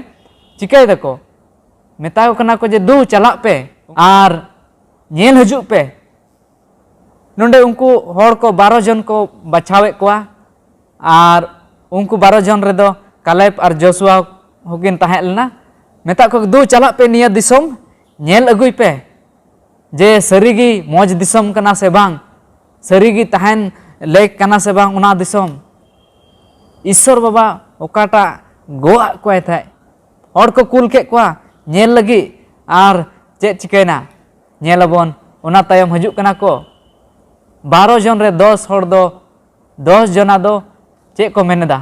Speaker 6: चिकाय दको मेता कना को जे दू चला पे आर नेल हजू पे नोडे उनको हर को 12 जन को बचावे को आर उनको 12 जन रे दो कालेब और जोशुआ होगिन ताहे लेना मेता को दू चला पे निया दिसम नेल अगुई पे जे सरीगी मौज दिसम कना से बांग सरीगी ताहन लेक कना से बांग उना दिसम ईश्वर बाबा ओकाटा गोआ को थाय और को कुल के को नेल लगी आर चे चिकैना नेलबन उना तायम हजू कना को 12 जन रे 10 हर दो 10 जना दो चे को मेनेदा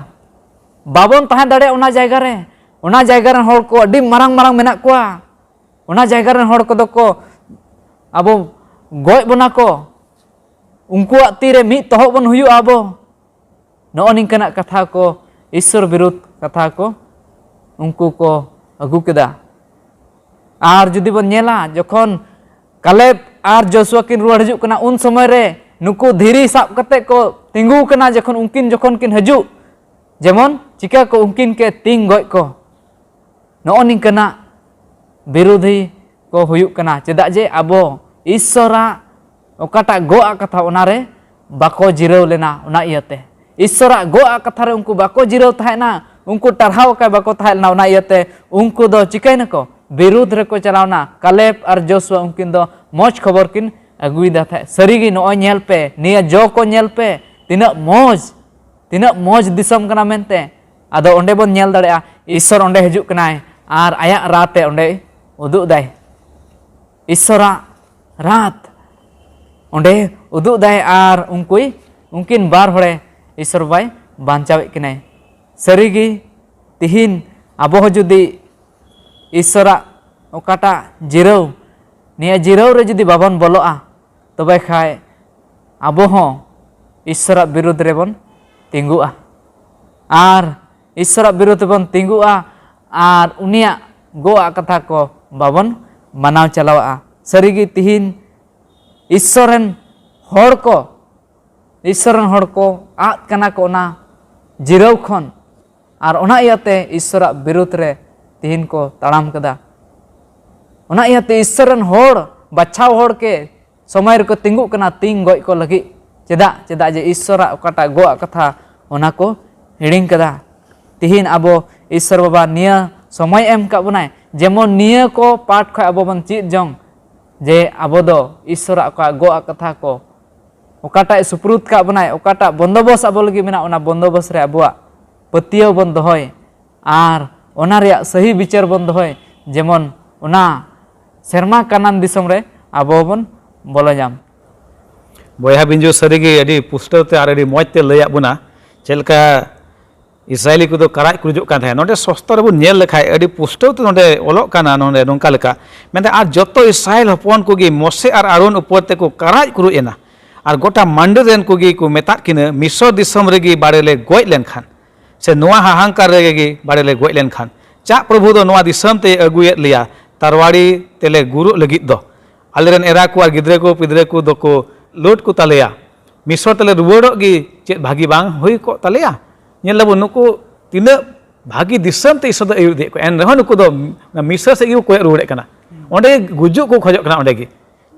Speaker 6: बाबन ताहे दाड़े उना जायगा रे हर को अडी मारंग मारंग मेना को उना जायगा रे हर को दो को आबो गोय बना को उनको तीरे मी तहब बन हुयु आबो नो निंकना कथा को ईश्वर विरुद्ध कथा को उनको को अगु केदा आर जुदी बन नेला जखन कालेब आर जोशुआ किन रुवाड़ हजू कना उन समय रे नुकु धीरी साब कते को तिंगु कना जखन किन हजू जेमन चिका को उनकिन के तिंग गोय को नो निंकना विरोधी को हुयुक कना चेदा जे अबो ईश्वरा ओकाटा गोआ कथा ओनारे बाको जिराव लेना ओना इयाते ईश्वरा गोआ कथा रे उनको बाको जिराव थायना उनको टरहाव का बाको थायना ओना इयाते उनको दो चिकाइना को विरुद्ध रे को चलावना कालेब और जोशुआ उनकिन दो मौज खबर किन अगुइदा था सरीगी नोय नेल पे निया जो को नेल पे तिना मौज दिसम कना मेनते आदो ओंडे बोन नेल दाड़ेया ईश्वर ओंडे हिजुक कनाय आर आया राते ओंडे उदुग दाय ईश्वरा रात ओंडे उदुग दाय आर उनकिन बार होड़े ईश्वर बाय बांचावे किनाय सरीगी तिहिन आबो जुदी ईश्वरा ओकाटा जिराव निया जिराव रे जुदी बाबन बोलोआ तबे खाय आबो हो ईश्वरा विरुद्ध रे बन तिंगुआ आर ईश्वरा विरुद्ध बन तिंगुआ आर उनिया गोआ कथा को बाबन मानाव चलावा सरीगी तिहिन ईश्वरन होड़ को आद कना को ना जिराव खन आर ओना इयाते ईश्वरा विरुद्ध रे तिहिन को ताड़ाम कदा ओना इयाते ईश्वरन होड़ बचाव होड़ के समय रे को तिंगु कना तिंग गoj को लगी चेदा जे ईश्वरा ओकाटा गोआ कथा ओना को हिड़िंग कदा तिहिन आबो ईश्वर बाबा निया समय एम का बनाय जेमन निया को पाठ ख आबो बन चीज जंग जे आबो दो ईश्वरा ओका गोआ कथा को ओकाटा सुप्रुत का बनाय ओकाटा बंदोबस्त आबो लगी मेना ओना बंदोबस्त रे आबोआ पतियो बन दोहय आर ओना रे सही विचार बन दोहय जेमन ओना सेरमा कानान दिसम रे आबो बन बोलो जाम
Speaker 4: बया बिंजो सरीगे अड़ी पुष्टते और अड़ी मौजते लैया बुना चलका इस्राएली को कराज को रुजुक कान थाहे नोडे सस्ता रे बन नेल लेखाय अड़ी पुष्टते नोडे ओलोक काना नोडे नोंका लेका मेनते आर जतो इस्राएल हपन कोगी मोसे और आरोन ऊपर ते को कराज को रुएना और गोटा मांडे रेन कोगी को मेतात किने मिस्र दिसम रेगी बाड़ेले गoj लेनखान से नोआ हाहांकार रेगी बाड़ेले गoj लेनखान चा प्रभु दो नोआ दिसम ते अगुयेत लिया तारवाड़ी तेले गुरु लगित दो आलेरन एरा को और गिद्रे को पिद्रे को दो को लोट को तालेया मिस्र तले रुवाड़ोगी चेत भागी बांग हुई को तालेया नेलबो नुको तिना भागी दिसम ते ईश्वर अयुर दे को एन रहो नुको दो मिस्र से को रुवाड़े कना ओंडे गुजु को खजो कना ओंडे गी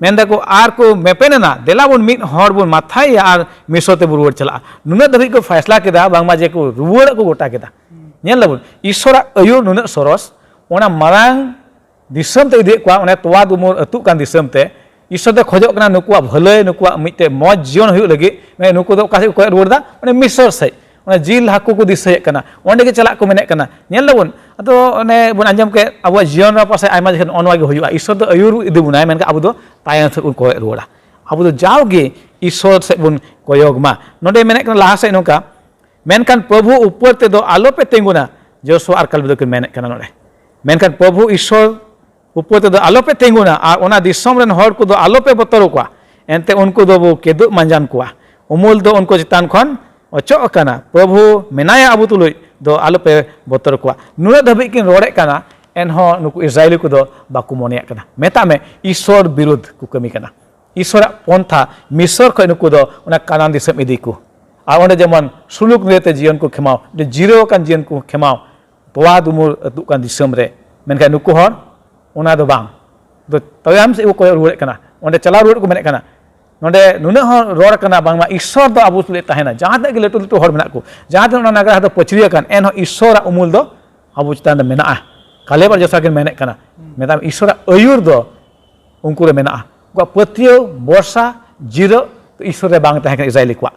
Speaker 4: मेनदा को आर को मेपेना देला बोन मिद हर बोन माथाय आर मिस्र ते रुवाड़ चला नुना दबी को फैसला केदा बांगमा जे को रुवाड़ को गोटा केदा नेलबो ईश्वर अयुर नुना सरस ओना मारांग दिसम ते इदे को ओने तोवा दुमोर अतु कान दिसम ते ईश्वर दे खजो कना नुकुआ भले नुकुआ मिते मौज जीवन हुई लगी मैं नुको दो कासे को रुवाड़ा ओने मिस्र से ओने जिल हाकु को दिसय कना ओंडे के चला को मेने कना नेल लबन अतो ओने बन अंजम के अब जीवन रा पासे आयमा जखन अनवा गे हुआ ईश्वर दो अयुर इदे बुनाय मेनका अब दो तायन से को रुवाड़ा अब दो जाओगे ईश्वर से बन कोयोग मा नोडे मेने कना लाहा से नोका मेनकान प्रभु ऊपर ते दो आलो पे तेंगुना जोशुआ आर कलबे दो के मेने कना नोडे मेनकान प्रभु ईश्वर ऊपर ते दो आलो पे तेंगुना और ओना दिसम रेन हर को दो आलो पे बतरो को एनते उनको दो वो केदु मंजान को उमुल दो उनको चितान खन अचो कना प्रभु मेनाया अबु तुलुय दो आलो पे बतरो को नुना धबी किन रोड़े कना एनहो नुकु इस्राएली को दो बाकु मोनेया कना मेता में ईश्वर विरुद्ध को कमी कना ईश्वर पंथा मिस्र ख नुकु दो ओना कानान दिसम इदी को आ ओंडे जेमन सुलुक नेते जीवन को खेमाव दे जीरो कान जीवन को खेमाव तोवा दुमुर अतु कान दिसम रे मेनका नुकु हर ओना दो बांग दो तयाम से को रुवाड़ कना ओंडे चला रुवाड़ को मेने कना नोडे नुना हो रोड़ कना बांगमा ईश्वर दो अबु तुले ताहेना जहां तक लेटु लेटु हर मेना को जहां तक ओना नगरा दो पछरिया कान एन हो ईश्वर उमुल दो अबु चितान मेना काले बार जसा किन मेने कना मेता ईश्वर अयुर दो उनको रे मेना को पतियो वर्षा जीरो तो ईश्वर रे बांग ताहे इस्राएली को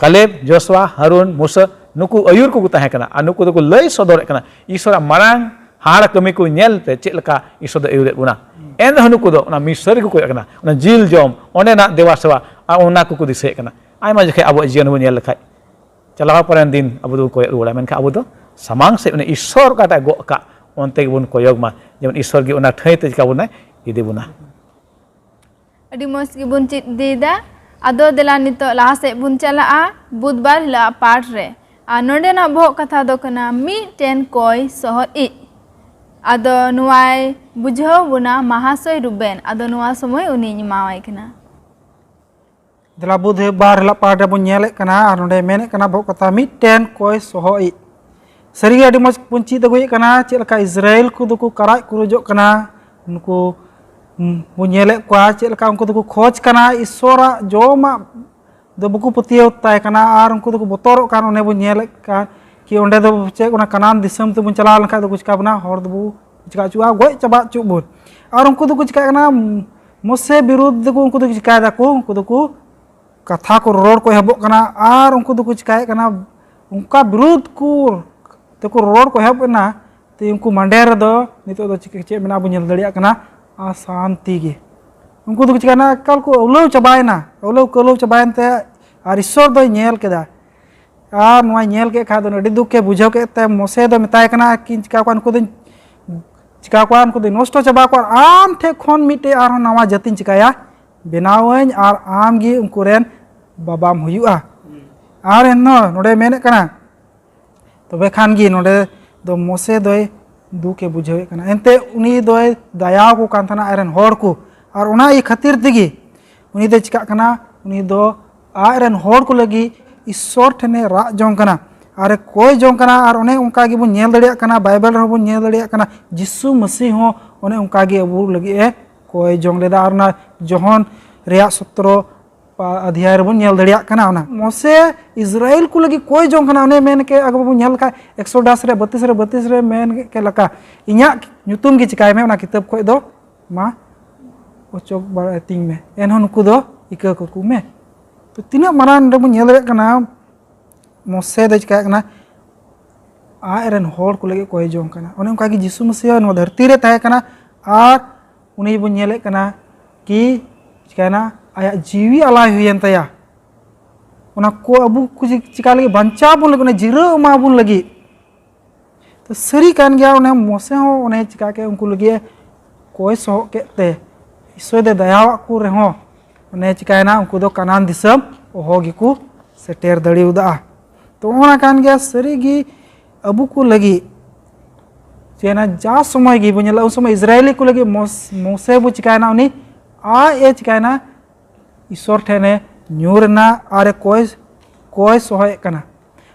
Speaker 4: कालेब जोशुआ हारून मूसा नुकु अयुर को ताहे कना आ नुकु दो को लय सदर कना ईश्वर मारांग हाड़ कमी को नेल ते चेक लका ईश्वर दो अयुर बुना एन हनुको दो ना मिस्र को कना ना जिल जम ओने ना देवा सेवा आ ओना को दिसे कना आयमा जखे अब जीवन बन नेल लखाय चलाव परन दिन अब दो को रुवाड़ा मेनखा अब दो समांग से ओने ईश्वर काटा गो का ओनते बन कोयोग मा जेमन ईश्वर गे ओना ठै ते का बुना इदि बुना
Speaker 7: अडी मस्त गे बुन चित देदा आदो देला नितो लाहा से बुन चला बुधवार हिला पाठ रे आ नोडे ना भो कथा दो कना मी टेन कोय सह इ आदो नुआय बुझाव बुना महाशय रुबेन आदो नुआ समय उनी निमावाय कना
Speaker 5: दला बुधे बार ला पाठ बन नेले कना और नोडे मेने कना भो कथा मी टेन कोय सह इ सरीगे अडी मज पुंची दगुय कना चेलका इस्राएल को दुकु कराय कुरुजो कना उनको बुझेले को चेक लेका उनको तो खोज कना ईश्वरा जोमा दो बको पतियो ताय कना आर उनको तो बतोर कान उन्हें बुझेले का कि ओंडे दो चेक उना कनान दिसम तो बुन चला लखा तो कुछ का बना हर दो चिका चुआ गोय चबा चुबुन और उनको तो कुछ का ना मोसे विरुद्ध को उनको तो चिका दा को उनको तो कथा को रोड को हबो कना और उनको तो कुछ का कना उनका विरुद्ध को तो को रोड को हब ना तो उनको मंडेर दो नितो दो चे मेना बुन दड़िया कना अशांति गे उनको तो कुछ ना कल को उलव चबायना उलव चबायन ते और ईश्वर दो नेल केदा और नवा नेल के खा दो अडी दुख के बुझाव के ते मोसे दो मिताय कना कि चिका को उनको उनको दो नष्ट चबा को आम ठे खन मिटे और नवा जतिन चिकाया बनावñ और आम गी उनको रेन बाबाम हुयुआ और एनो नोडे मेने कना तबे खान गी नोडे दो मोसे दोय दुखे बुझावे कना एनते उनी दोय दया को कांथना आयरन होड़ को और उना ये खातिर दिगी उनी दो चिका कना उनी दो आयरन होड़ को लगी ईश्वर ठने रा जों कना और कोई जों कना और उन्हें उनका गी बुन नेल दड़िया कना बाइबल रे बुन नेल दड़िया कना जिसु मसीह हो उन्हें उनका गी अबू लगी ए कोई जों लेदा और ना जोहन रिया 17 अध्याय रे बुन नेल दड़िया कना उना मोसे इजराइल को लगी कोई जों कना उन्हें मेन के अगर बुन नेल का 110 रे 32 रे मेन के लका इnya nyutum गी चिकाय में उना किताब खोय दो मा ओचोक बार तिंग में एनहन नुकु दो इका को में तो तिना मारान रे बुन नेल दड़िया कना मोसे दो चिकाय कना आयरन होड़ को लगे कोई जों कना उन्हें उनका गी यीशु मसीह नो धरती रे ताहे कना और उन्हें बुन नेले कना कि चिकायना आया जीवी अलाय हुयन तया उना को अबू कुछ चिका लगे बंचा बुन लगे उन्हें जिरो मा बुन लगी तो सरी कान गया उन्हें मोसे हो उन्हें चिका के उनको लगे कोई सो के ते ईश्वर दे दया को रे हो उन्हें चिकायना उनको दो कनान दिसम ओहोगी को सेटेर दड़ी उदा तो उना कान गया सरी गी अबू को लगी चेना जा समय गी बुझला उस समय इजराइली को लगी मोसे बु चिकायना उनी आ ए चिकायना ईश्वर ठेने न्यूरना आरे कोई सोहय कना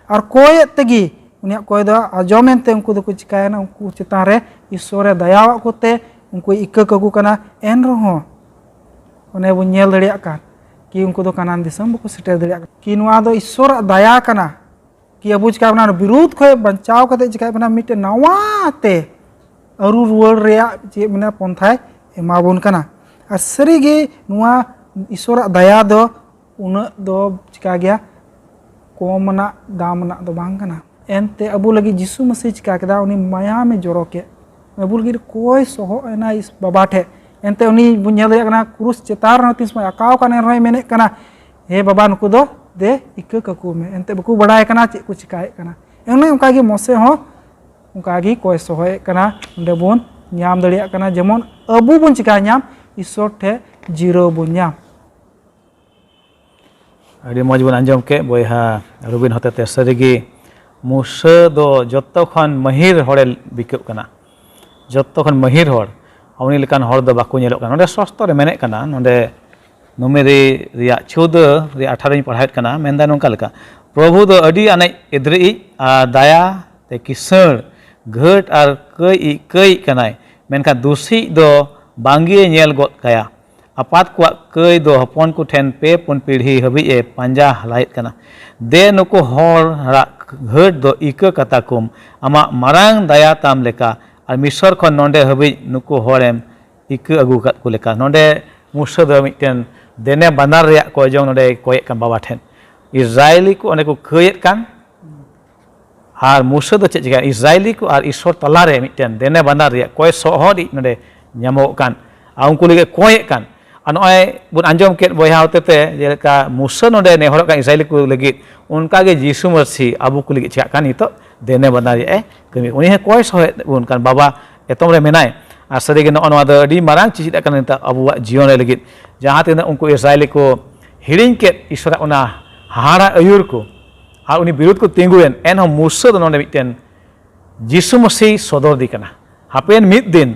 Speaker 5: और कोई तगी उनिया कोई दो आजोमेंते उनको दो कुछ चिकायना उनको चितान रे ईश्वर दया कोते उनको इक्का कगु कना एन रहो उन्हें बु नेल दड़िया कान कि उनको दो कनान दिसम बको सेटेर दड़िया कि नुआ दो ईश्वर दया कना कि अबू चिका बना विरोध खोय बंचाव कते चिका बना मिटे नवाते अरु रुवल रेया जे मने पंथाय एमाबुन कना और सरीगे नुआ ईश्वर दया दो उन दो चिका गया कोमना दामना दो बांग कना एनते अबू लगी यीशु मसीह चिका केदा उनी माया में जोरो के अबू लगी कोई सोहो एना इस बाबा ठे एनते उनी बुझल दया कना क्रूस चेतार न तिस में अकाव कने रय मेने कना हे बाबा नुकु दो दे इक्का ककु में एनते बकु बड़ाय कना चे कुछ चिकाय कना एने उनका गी मोसे हो उनका गी कोई सोहोय कना उंडे बुन ᱧᱟᱢ दड़िया कना जेमन अबू बुन चिका ᱧᱟᱢ ईश्वर ठे जीरो बुन ᱧᱟᱢ
Speaker 4: अड़ी मज बन आंजम के बयहा रुबिन होते सरीगी मुसा दो जत्तो खन महिर होड़े बिकब कना जत्तो खन महिर होड़ उनी लेकान होड़ दो बाको नेलोग कना नोडे सस्तो रे मेने कना नोडे नुमेरी रिया 14 रे 18 पढ़ायत कना मेनदा नोंका लेका प्रभु दो अडी आने इद्री दाया ते किसर घट और कई कनाय मेनका दूसी दो बांगी नेल गोद काया आपात को कई दो हपन को ठेन पे पुन पीढ़ी हबी ए पंजा हलायत कना दे नुको होर घट दो इका कता कुम आमा मारांग दया ताम लेका और मिसर खन नोंडे हबी नुको होरेम इका अगु कत को लेका नोंडे मुसा दो मिटेन देने बानार रिया को जों नोंडे कोयेक कान बाबा ठेन इजराइली को अने को कयेत कान और मुसा दो चेक इजराइली को और ईश्वर तलारे मिटेन देने बानार रिया कोय सोहदी नोंडे ᱧᱟᱢᱚᱜ कान आ उनको लगे कोयेक कान नॉय बुन आंजम के बया होते जेका मुसा नोडे नेहर का इजराइली को लगे उनका गे यीशु मसीह आबू को लगे चिका कान नितो देने बना रे कमी उनी हे कोय सहे बुन कान बाबा एतम रे मेनाय आ सरीगे नवा दो अडी मारांग चिचिदा कान निता आबुआ जीवन रे लगे जहां तिना उनको इजराइली को हिड़िंग के ईश्वर उना हाड़ा अयुर को और उनी विरोध को तिंगुएन एन हम मुसा दो नोडे मिटेन यीशु मसीह सदर दी कना हापेन मिद दिन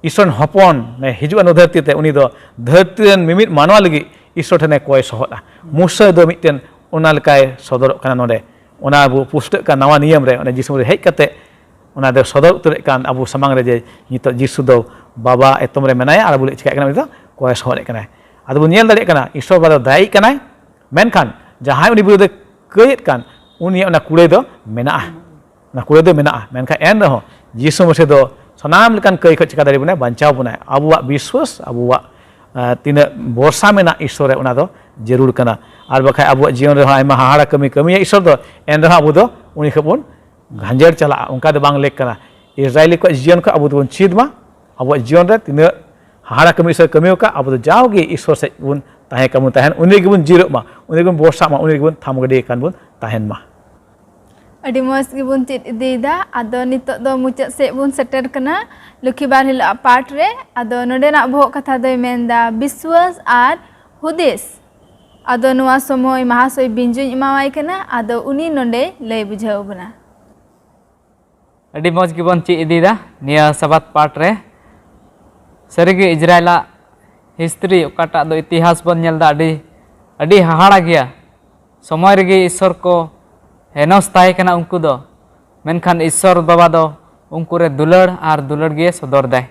Speaker 4: ईश्वर हपन ने हिजुआ नो धरती ते उनी दो धरती रन मिमित मानवा लगी ईश्वर ठने कोय सहोदा मुसा दो मिटेन उना लकाय सदर कना नोडे उना अबु पुस्तक का नवा नियम रे उना यीशु रे हेज कते उना दो सदर उतर कान अबु समांग रे जे नितो यीशु दो बाबा एतम रे मेनाया और बोले चिका उनी दो कोय सहरे कनाय आदो बन नेल दाड़े कना ईश्वर बाबा दो दायी कनाय मेनखान जहां उनी विरुद्ध कयेत कान उनी ओना कुड़े दो मेना ना कुड़े दो मेना मेनखान एन रहो यीशु मसीह दो सनाम लेकान कई खो चिका दाड़े बना बांचाव बना आबुआ विश्वास आबुआ तीना भरोसा मेना ईश्वर उना दो जरूर कना और बखाय आबुआ जीवन रे आयमा हाहाड़ा कमी कमी ईश्वर दो एन रहो आबु दो उनी खबन घांजर चला उनका दो बांग लेक कना इजराइली को जीवन को आबु दो चीद मा आबुआ जीवन रे तीना हाहाड़ा कमी ईश्वर कमी का आबु दो जाओगे ईश्वर से बन ताहे कमु ताहेन उनी गेबन जीरो मा उनी गेबन भरोसा मा उनी गेबन थाम गडे कान बन ताहेन मा
Speaker 7: अड़ी मौज गिबुन चित इदीदा आदो नितो दो मुचाद से बुन सेटर कना लुखीबार हिला पार्ट रे आदो नोडेना भोग कथा दो मेंदा विश्वास आर हुदिस आदो नुआ समय महासय बिंजुन इमावाय कना आदो उनी नोडे लय बुझाव बना
Speaker 6: अड़ी मौज गिबन चित इदीदा निया सबात पार्ट रे सरिगे इजराइला हिस्ट्री ओकाटा दो इतिहास बन नेलदा अड़ी हाहाड़ा गया समय रेगे ईश्वर को हेनस ताहे कना उनको दो मेनखान ईश्वर बाबा दो उनको रे दुलड़ आर दुलड़ गे सदर दाय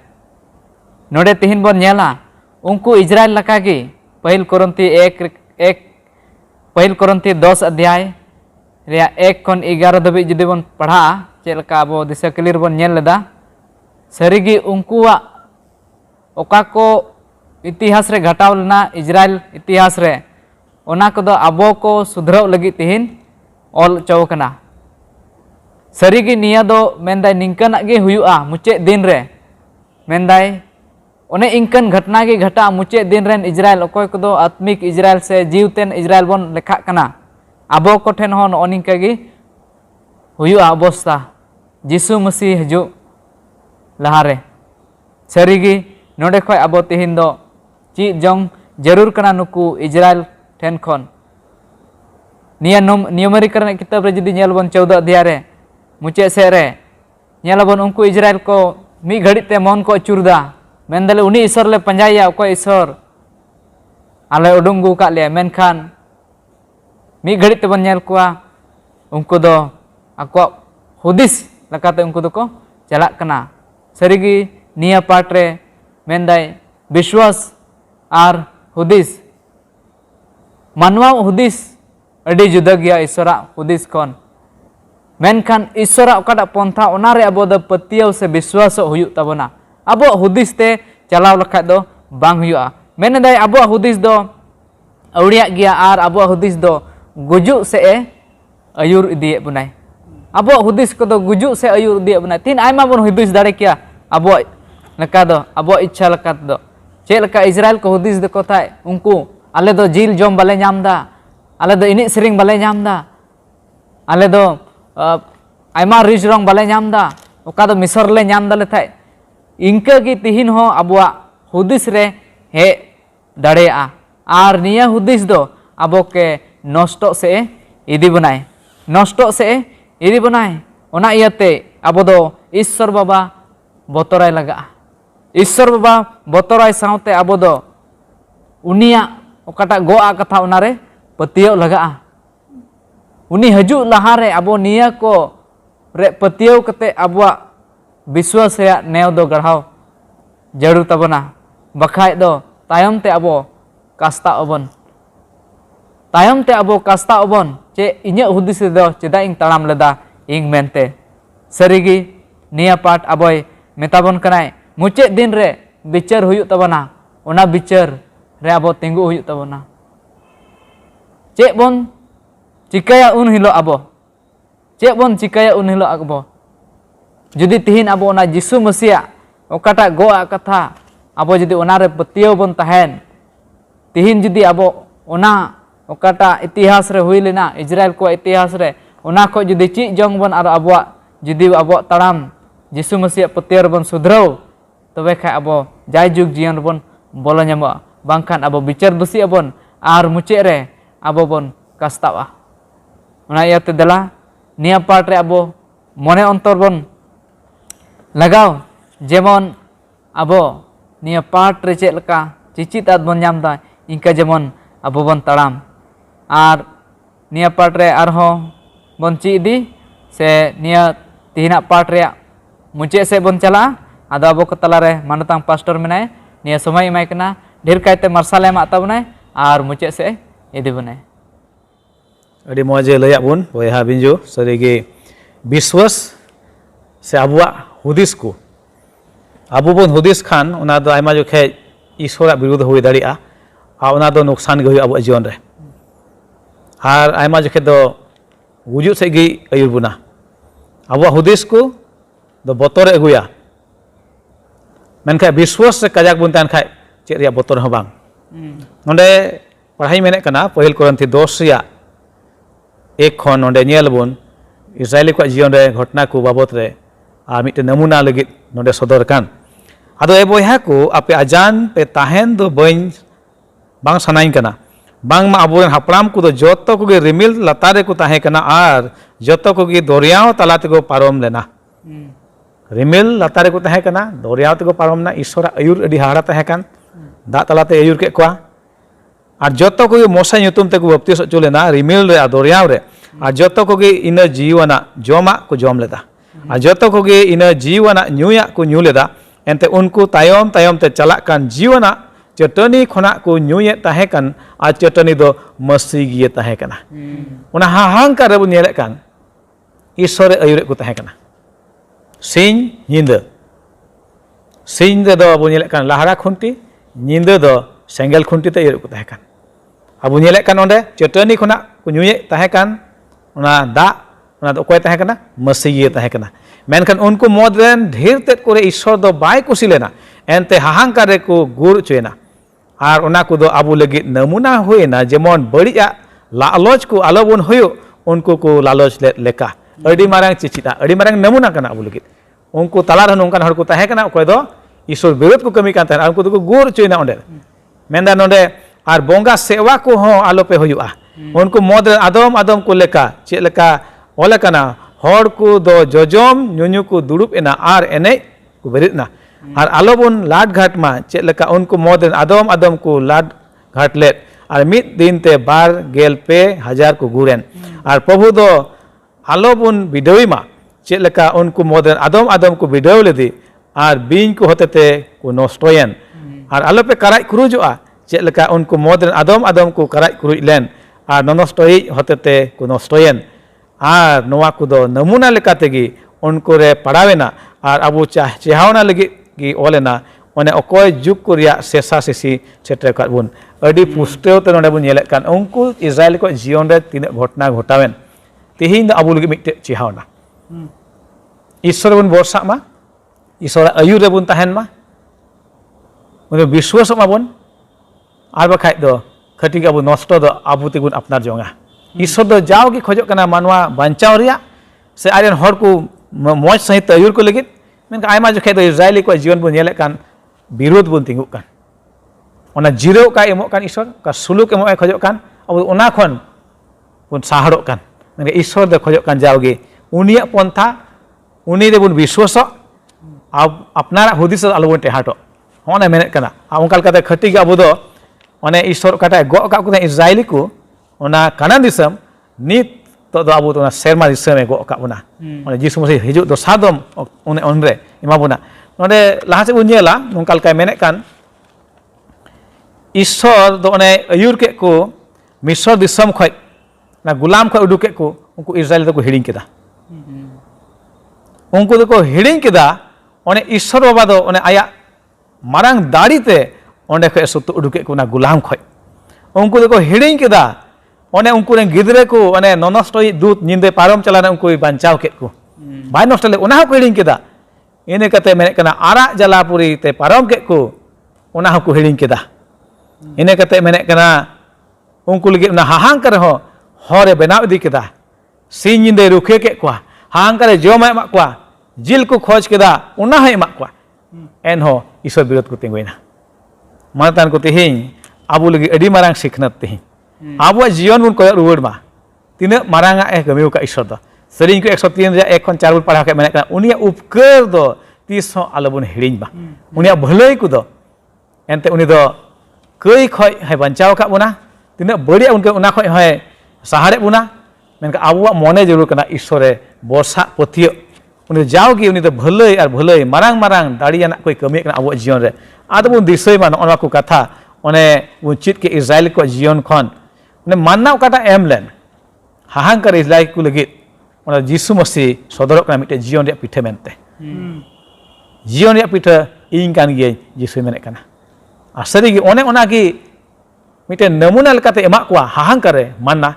Speaker 6: नोडे तिहिन बन नेला उनको इजराइल लका गे पहिल कोरंती 10 अध्याय रे 1 खन 11 दबि जुदी बन पढ़ा चेलका अब दिशा क्लियर बन नेल लेदा सरिगी उनकुआ ओका को इतिहास रे घटाव लेना इजराइल इतिहास रे ओना को दो आबो को सुधराव लगी तिहिन ऑल चौकना सरीगी निया दो मेंदाय निंकन गे हुयुआ मुचे दिन रे मेंदाय ओने इंकन घटना गे घटा मुचे दिन रेन इजराइल ओकोय को दो आत्मिक इजराइल से जीवतेन इजराइल बन लेखा कना आबो को ठेन होन ओनिंका गे हुयुआ अवस्था यीशु मसीह हजु लहारे सरीगी नोडे खय आबो तिहिन दो ची जंग जरूर कना नुकु इजराइल ठेन खन निया नियमरी करने किताब रे जुदी नेल बन 14 अध्याय रे मुचे से रे नेल बन उनको इजराइल को मी घड़ी ते मन को चुरदा मेनदले उनी ईश्वर ले पंजाया को ईश्वर आले उडुंगु का ले मेनखान मी घड़ी ते बन नेल कोआ उनको दो आको हुदिस लकाते उनको दो को चला कना सरीगी निया पार्ट रे मेनदाय विश्वास आर हुदिस मानवा हुदिस अड़ी जुदा गया ईश्वरा हुदिस खन मेनखान ईश्वरा ओकाटा पंथा ओनारे अबो द पतियाव से विश्वास हुयु तबना अबो हुदिस ते चलाव लखा दो बांग हुयुआ मेने दाय अबो हुदिस दो अवड़िया गया आर अबो हुदिस दो गुजु से अयुर इदिए बनाय अबो हुदिस को दो गुजु से अयुर इदिए बनाय तीन आयमा बन हुदिस दाड़े किया अबो लका दो अबो इच्छा लका दो चे लका इजराइल को हुदिस दे को थाय उनको आले दो जिल जम बाले नामदा आले दो इनिक सेरिंग बाले नामदा आले दो आयमा रिच रंग बाले नामदा ओका दो मिसर ले नाम दाले थाय इंका की तिहिन हो अबुआ हुदिस रे हे दाड़ेया आर निया हुदिस दो अबो के नष्टो से इदी बनाय नष्टो से इदी बनाय ओना इयाते अबो दो ईश्वर बाबा बतराय लगा ईश्वर बाबा बतराय सावते अबो दो उनिया ओकाटा गोआ कथा ओनारे पतियो लगा उनी हजू लहारे अबो निया को रे पतियो कते अबुआ विश्वास रे नेव दो गढ़ाव जरूर तबना बखाय दो तायम ते अबो कास्ता अबन तायम ते अबो कास्ता अबन चे इन्या हुदिस दो चेदा इंग ताड़ाम लेदा इंग मेनते सरीगी निया पाठ अबोय मेताबन कनाय मुचे दिन रे बिचार हुयु तबना ओना बिचार रे अबो तिंगु हुयु तबना चे बन चिकाया उन हिलो अबो चे बन चिकाया उन हिलो अबो जुदी तिहिन अबो ओना यीशु मसीह ओकाटा गोआ कथा अबो जुदी ओनारे पतियो बन तहेन तिहिन जुदी अबो ओना ओकाटा इतिहास रे हुई लेना इजराइल को इतिहास रे ओना को जुदी ची जंग बन आर अबो जुदी अबो ताड़ाम यीशु मसीह पतियो बन सुधराव तबे खा अबो जाय जुग जीवन बन बोलो ᱧᱟᱢᱚᱜᱼᱟ बांखान अबो विचार बसी अबन आर मुचे रे अबो बन कास्तावा ओना इयाते दला निया पार्ट रे अबो मने अंतर बन लगाव जेमन अबो निया पार्ट रे चेक लका चिचितात बन ᱧᱟᱢदा इंका जेमन अबो बन ताड़ाम आर निया पार्ट रे आरहो बन ची इदी से निया तिहिना पार्ट रे मुचे से बन चला ᱟᱫᱚ ᱟᱵᱚ ᱠᱚ ᱛᱟᱞᱟᱨᱮ ᱢᱟᱱᱚᱛᱟᱝ ᱯᱟᱥᱴᱚᱨ ᱢᱮᱱᱟᱭ ᱱᱤᱭᱟᱹ ᱥᱚᱢᱚᱭ ᱮᱢᱟᱭ ᱠᱟᱱᱟ ᱰᱷᱮᱨ ᱠᱟᱭᱛᱮ ᱢᱟᱨᱥᱟᱞ ᱮᱢᱟᱜ ᱛᱟᱵᱚᱱᱟᱭ ᱟᱨ ᱢᱩᱪᱟᱹᱫ ᱥᱮᱫ ᱤᱫᱤ ᱵᱚᱱᱟᱭ
Speaker 4: ᱟᱹᱰᱤ ᱢᱚᱡᱽ ᱮ ᱞᱟᱹᱭᱟᱫ ᱵᱚᱱ ᱵᱚᱭᱦᱟ ᱵᱤᱧᱡᱩ ᱥᱟᱹᱨᱤᱜᱮ ᱵᱤᱥᱣᱟᱥ ᱥᱮ ᱟᱵᱚᱣᱟᱜ ᱦᱩᱫᱤᱥ ᱠᱚ ᱟᱵᱚ ᱵᱚᱱ ᱦᱩᱫᱤᱥ ᱠᱷᱟᱱ ᱚᱱᱟ ᱫᱚ ᱟᱭᱢᱟ ᱡᱚᱠᱷᱮᱡ ᱤᱥᱚᱨᱟᱜ ᱵᱤᱨᱩᱫᱽ ᱦᱩᱭ ᱫᱟᱲᱮᱭᱟᱜᱼᱟ ᱟᱨ ᱚᱱᱟ ᱫᱚ ᱱᱩᱠᱥᱟᱱ ᱜᱮ ᱦᱩᱭᱩᱜᱼᱟ ᱟᱵᱚᱣᱟᱜ ᱡᱤᱭᱚᱱ ᱨᱮ ᱟᱨ ᱟᱭᱢᱟ ᱡᱚᱠᱷᱮᱡ ᱫᱚ ᱜᱩᱡᱩᱜ ᱥᱮᱫ ᱜᱮ ᱟᱹᱭᱩᱨ ᱵᱚᱱᱟ ᱟᱵᱚᱣᱟᱜ ᱦᱩᱫᱤᱥ ᱠᱚ ᱫᱚ ᱵᱚᱛᱚᱨᱮ ᱟᱹᱜᱩᱭᱟ ᱢᱮᱱᱠᱷᱟᱱ ᱵᱤᱥᱣᱟᱥ ᱨᱮ ᱠᱟᱡᱟᱠ ᱵᱚᱱ ᱛᱟᱦᱮᱱ ᱠᱷᱟᱡ ᱪᱮᱫ ᱨᱮᱭᱟᱜ ᱵᱚᱛᱚᱨ ᱦᱚᱸ ᱵᱟᱝ ᱱᱚᱰᱮ ᱯᱟᱲᱦᱟᱣ ᱢᱮᱱᱮᱫ ᱠᱟᱱᱟ ᱯᱟᱹᱦᱤᱞ ᱠᱚᱨᱤᱱᱛᱷᱤ 10 ᱨᱮᱭᱟᱜ 1 ᱠᱷᱚᱱ ᱱᱚᱰᱮ ᱧᱮᱞ ᱵᱚᱱ ᱤᱥᱨᱟᱭᱮᱞ ᱠᱚᱣᱟᱜ ᱡᱤᱭᱚᱱ ᱨᱮ ᱜᱷᱚᱴᱚᱱᱟ ᱠᱚ ᱵᱟᱵᱚᱫ ᱨᱮ ᱟᱨ ᱢᱤᱫᱴᱮᱱ ᱱᱟᱢᱩᱱᱟ ᱞᱟᱹᱜᱤᱫ ᱱᱚᱰᱮ ᱥᱚᱫᱚᱨ ᱟᱠᱟᱱ ᱟᱫᱚ ᱵᱚᱭᱦᱟ ᱠᱚ ᱟᱯᱮ ᱟᱡᱟᱱ ᱯᱮ ᱛᱟᱦᱮᱱ ᱫᱚ ᱵᱟᱝ ᱥᱟᱱᱟᱧ ᱠᱟᱱᱟ ᱵᱟᱝᱢᱟ ᱟᱵᱚᱨᱮᱱ ᱦᱟᱯᱲᱟᱢ ᱠᱚᱫᱚ ᱡᱚᱛᱚ ᱠᱚᱜᱮ ᱨᱤᱢᱤᱞ ᱞᱟᱛᱟᱨ ᱨᱮᱠᱚ ᱛᱟᱦᱮᱸ ᱠᱟᱱᱟ ᱟᱨ ᱡᱚᱛᱚ ᱠᱚᱜᱮ ᱫᱚᱨᱭᱟᱣ ᱛᱟᱞᱟ ᱛᱮᱠᱚ ᱯᱟᱨᱚᱢ ᱞᱮᱱᱟ ᱨᱤᱢᱤᱞ ᱞᱟᱛᱟᱨ ᱨᱮᱠᱚ ᱛᱟᱦᱮᱸ ᱠᱟᱱᱟ ᱫᱚᱨᱭᱟᱣ ᱛᱮᱠᱚ ᱯᱟᱨᱚᱢ ᱞᱮᱱᱟ ᱤᱥᱚᱨᱟᱜ ᱟᱹᱭᱩᱨ ᱟᱹᱰᱤ ᱦᱟᱦᱟᱲᱟ ᱛᱟᱦᱮᱸ ᱠᱟᱱ ᱫᱟᱜ ᱛᱟᱞᱟᱛᱮ ᱟᱹᱭᱩᱨ ᱠᱮᱫ ᱠᱚᱣᱟ ᱟᱨ ᱡᱚᱛᱚ ᱠᱚᱜᱮ ᱢᱚᱥᱟ ᱧᱩᱛᱩᱢ ᱛᱮᱠᱚ ᱵᱟᱯᱛᱤᱥ ᱦᱚᱪᱚ ᱞᱮᱱᱟ ᱨᱤᱢᱤᱞ ᱨᱮ ᱫᱚᱨᱭᱟᱣ ᱨᱮ ᱟᱨ ᱡᱚᱛᱚ ᱠᱚᱜᱮ ᱤᱱᱟᱹ ᱡᱤᱣᱟᱱᱟᱜ ᱡᱚᱢᱟᱜ ᱠᱚ ᱡᱚᱢ ᱞᱮᱫᱟ ᱟᱨ ᱡᱚᱛᱚ ᱠᱚᱜᱮ ᱤᱱᱟᱹ ᱡᱤᱣᱟᱱᱟᱜ ᱧᱩᱭᱟᱜ ᱠᱚ ᱧᱩ ᱞᱮᱫᱟ ᱮᱱᱛᱮ ᱩᱱᱠᱩ ᱛᱟᱭᱚᱢ ᱛᱟᱭᱚᱢ te ᱪᱟᱞᱟᱜ ᱠᱟᱱ ᱡᱤᱣᱟᱱᱟᱜ ᱪᱟᱹᱴᱟᱹᱱᱤ ᱠᱷᱚᱱᱟᱜ ᱠᱚ ᱧᱩᱭᱮᱫ ᱛᱟᱦᱮᱸ ᱠᱟᱱ ᱟᱨ ᱪᱟᱹᱴᱟᱹᱱᱤ ᱫᱚ ᱢᱟᱹᱥᱤ ᱜᱮ ᱛᱟᱦᱮᱸ ᱠᱟᱱᱟ ᱚᱱᱟ ᱦᱟᱦᱟᱝᱠᱟᱨ ᱨᱮᱵᱚᱱ ᱧᱮᱞᱮᱫ ᱠᱟᱱ ᱤᱥᱚᱨᱮ ᱟᱹᱭᱩᱨᱮᱫ ᱠᱚ ᱛᱟᱦᱮᱸ ᱠᱟᱱᱟ ᱥᱤᱧ ᱧᱤᱫᱟᱹ ᱥᱤᱧ ᱨᱮᱫᱚ ᱟᱵᱚ ᱧᱮᱞᱮᱫ ᱠᱟᱱ ᱞᱟᱦᱲᱟ ᱠᱷᱩᱱᱴᱤ ᱧᱤᱫᱟᱹ ᱫᱚ ᱥᱮᱸᱜᱮᱞ ᱠᱷᱩᱱᱴᱤ te aᱹᱭᱩᱨᱮᱫ ᱠᱚ ᱛᱟᱦᱮᱸ ᱠᱟᱱ ᱟᱵᱚ ᱧᱮᱞᱮᱫ ᱠᱟᱱ ᱚᱸᱰᱮ ᱪᱟᱹᱴᱟᱹᱱᱤ ᱠᱷᱚᱱᱟᱜ ᱠᱚ ᱧᱩᱭᱮᱫ ᱛᱟᱦᱮᱸ ᱠᱟᱱ ᱚᱱᱟ ᱫᱟᱜ ᱚᱱᱟ ᱫᱚ ᱚᱠᱚᱭ ᱛᱟᱦᱮᱸ ᱠᱟᱱᱟ ᱢᱟᱹᱥᱤ ᱜᱮ ᱛᱟᱦᱮᱸ ᱠᱟᱱᱟ ᱢᱮᱱᱠᱷᱟन उनको मद रेन ढेर तेज करे ईश्वर दो बाय कुसी लेना एनते हाहांकार रे को गुर चुना और उना को दो आबू लगी नमूना हुएना जेमन बड़िया लालच को आलो बन हुयो उनको को लालच लेका अड़ी मारंग चिचिता अड़ी मारंग नमूना कना आबू लगी उनको तलार नोंकान हर को ताहे कना कोय दो ईश्वर विरोध को कमी कान उनको दो गुर चुना ओंडे मेंदा नोंडे और बोंगा सेवा को हो आलो पे हुआ उनको मद आदम आदम को लेका चे लेका ओले कना हर को दो जजम नुनु को दुड़ुब एना और एने को बेरिदना और आलोबन लाड घाट मा चे लेका उनको मद आदम आदम को लाड घाट लेट और मिद दिन ते 12,000 को गुरेन और प्रभु दो आलोबन बिडोई मा चे लेका उनको मद आदम आदम को बिडोई लेदी और बीन को होते ते को नष्टोयन और आलो पे कराई क्रुजुआ चे लेका उनको मद आदम आदम को कराई क्रुज लेन और नष्टोई होते ते को नष्टोयन और नोआ को दो नमूना लेकातेगी उनको रे पढ़ावेना और अबू चेहावना लगी की ओलेना ओने अकोय जुग को रिया सेसा सेसी सेटर काबुन अडी पुष्टेव ते नोडे बुन नेलेक कान उनको इजराइल को जीवन रे तीन घटना घटावेन तिहिन द अबू लगी मिटे चेहावना ईश्वर बुन बरसा मा ईश्वर आयुर रे बुन ताहेन मा उन विश्वास मा बुन आर बखाय दो खटी अबू नष्ट दो अबू तिगुन अपनार जोंगा ईश्वर दो जाओगी खोजो कना मानवा बांचाव रिया से आरेन हर को मौज सहित आयुर को लगित मेन आयमा जोखे दो इजराइली को जीवन बन नेले कान विरोध बन तिंगु कान ओना जिरो का एमो कान ईश्वर का सुलुक एमो खोजो कान अब ओना खन बन साहरो कान मेन ईश्वर दो खोजो कान जाओगी उनिया पंथा उनी रे बन विश्वास अब अपनारा हुदिस आलो बन टेहाटो होने मेने काना ओंकाल काते खटी गे अब दो ओने ईश्वर काटा गो का को इजराइली को ओना कानान दिसम नित तो दो आबो तो सेरमा दिसम गो का बना ओने जिसु मसीह हिजु दो सादम ओने ओनरे इमा बना नोडे लाहा से बुनियाला नोंकाल काय मेने कान ईश्वर दो ओने आयुर के को मिस्र दिसम खय ना गुलाम खय उडुके को उनको इजराइल दो को हिडिंग केदा उनको दो को हिडिंग केदा ओने ईश्वर बाबा दो ओने आया मारांग दाड़ीते ओंडे खय सुतु उडुके को ना गुलाम खय उनको दो को हिडिंग केदा ओने उनको रे गिदरे को ओने ननष्टई दूत निंदे पारम चलाना उनको बांचाव के को बाय नष्टले ओना को हिडिंग केदा इने कते मेने कना आरा जलापुरी ते पारम के को ओना को हिडिंग केदा इने कते मेने कना उनको लगे ना हाहांकर हो हरे बनाव इदी केदा सिन निंदे रुखे के को हाहांकर जोम एमा को जिल को खोज केदा ओना है एमा को एन हो ईश्वर विरोध को तिंगुइना मानतान को तिहिं आबो लगे अडी मारांग सिखनत तिहिं आबो जीवन बुन कोय रुवाड़ मा तीन मारांगा ए गमिउ का ईश्वर दो सरिंग को 103 रे 1 खन 4 बुन पढ़ा के मेने का उनिया उपकर दो तीसो आलो बुन हिडिंग बा उनिया भलई को दो एनते उनि दो कई खय है बंचाव का बुना तीन बड़िया उनके उना खय है सहारे बुना मेनका आबो मने जरूर कना ईश्वरे बरसा पथिय उनी जाओगी उनी तो भलाई और भलाई मारांग मारांग दाड़ियाना कोई कमी कना अब जीवन रे आदो बुन दिसय मा नोना को कथा ओने बुन चित के इजराइल को जीवन खन ने मानना काटा एमलेन हाहांकार इजराइल को लगित ओना जीसु मसीह सदरक कना मिटे जीवन रे पिठे मेनते जीवन रे पिठे इन कान गे जीसु मेने कना आसरी गे ओने ओना की मिटे नमूना लेकाते एमा को हाहांकार रे मानना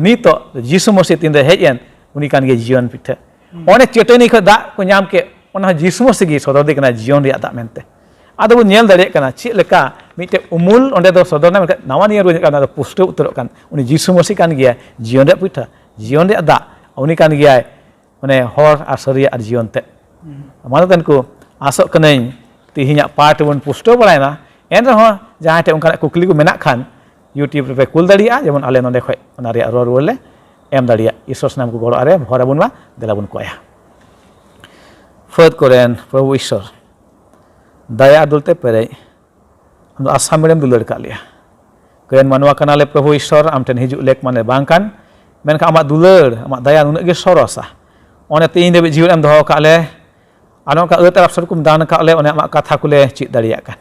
Speaker 4: नितो जीसु मसीह तीन हेजन उनी कान गे जीवन पिठे ओने चेतनी ख दा को नाम के ओना जीसु मसीह गे सदर दे कना जीवन रे दा मेनते आदो बुन नेल दाड़े कना चे लेका मिटे उमुल ओंडे दो सदरना मेका नावा नियर रुज कना पुष्ट उतर कान उनी जीसु मसीह कान गिया जीवन रे पिठा जीवन रे दा उनी कान गिया माने हर आ सरिया आ जीवन ते मानतन को आसो कनै तिहिया पाठ बन पुष्ट बरायना एन रहो जहां ते उनका कुकली को मेना खान यूट्यूब पे कुल दाड़िया जेमन आले नोंडे खय ओना रे रोर रोले एम दाड़िया ईश्वर नाम को गड़ो आरे भरा बुन मा देला बुन कोया फर्द कोरेन प्रभु ईश्वर दया दुलते पेरे हम आसाम मेडम दुलर का लिया कयन मानवा कनाले प्रभु ईश्वर आम ठेन हिजु लेक माने बांकान मेनका आमा दुलर आमा दया नुन गे सरसा ओने तीन देबे जीवन एम दोहो काले आनो का अतर अफसर कुम दान काले ओने आमा कथा कुले चित दाड़िया कान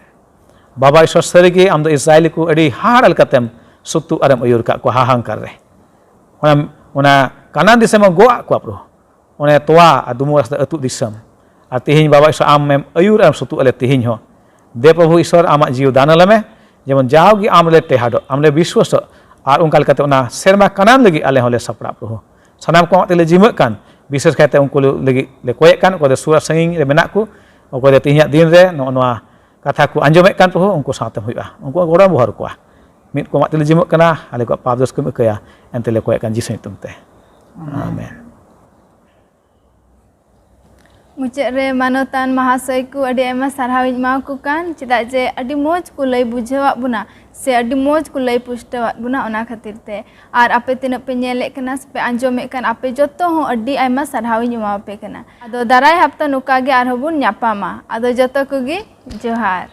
Speaker 4: बाबा ईश्वर सरिगे आम दो इजराइल को अडी हाड़ अलकतेम सुतु अरम अयुर का को हाहांकार रे ओना कानान दिसम गो को प्रभु ओने तोवा दुमु रास्ता अतु दिसम और तिहिं बाबा ईश्वर आम में अयुर आम सुतु अले तिहिं हो दे प्रभु ईश्वर आमा जीव दान लमे जेमन जाओगी आम ले टेहाडो आम ले विश्वास और उनका लेकाते ओना सेरमा कानान लगी आले होले सपड़ा प्रभु सनाम को आते ले जिमक कान विशेष काते उनको लगी ले कोये कान को दे सुरा संगिंग रे मेना को को दे तिहिं दिन रे नोआ कथा को आंजमे कान प्रभु उनको साथे हुआ उनको गोड़ा बहर को मित को आते ले जिमक काना आले को पाप दोष को कया एंते ले कोये कान जिसु तुमते आमेन
Speaker 7: मुचाद रे मानवतान महाशय को अड़ी आयमा सारहाव इमा को कान चेदा जे अड़ी मोज को लई बुझेवा बुना से अड़ी मोज को लई पुष्टवा बुना ओना खातिर ते आर आपे तिना पे नेले कना पे आंजोमे कान आपे जतो हो अड़ी आयमा सारहाव इमा पे कना आदो दाराय हप्ता नुका गे आर हबुन न्यापामा आदो जतो को गे जोहार।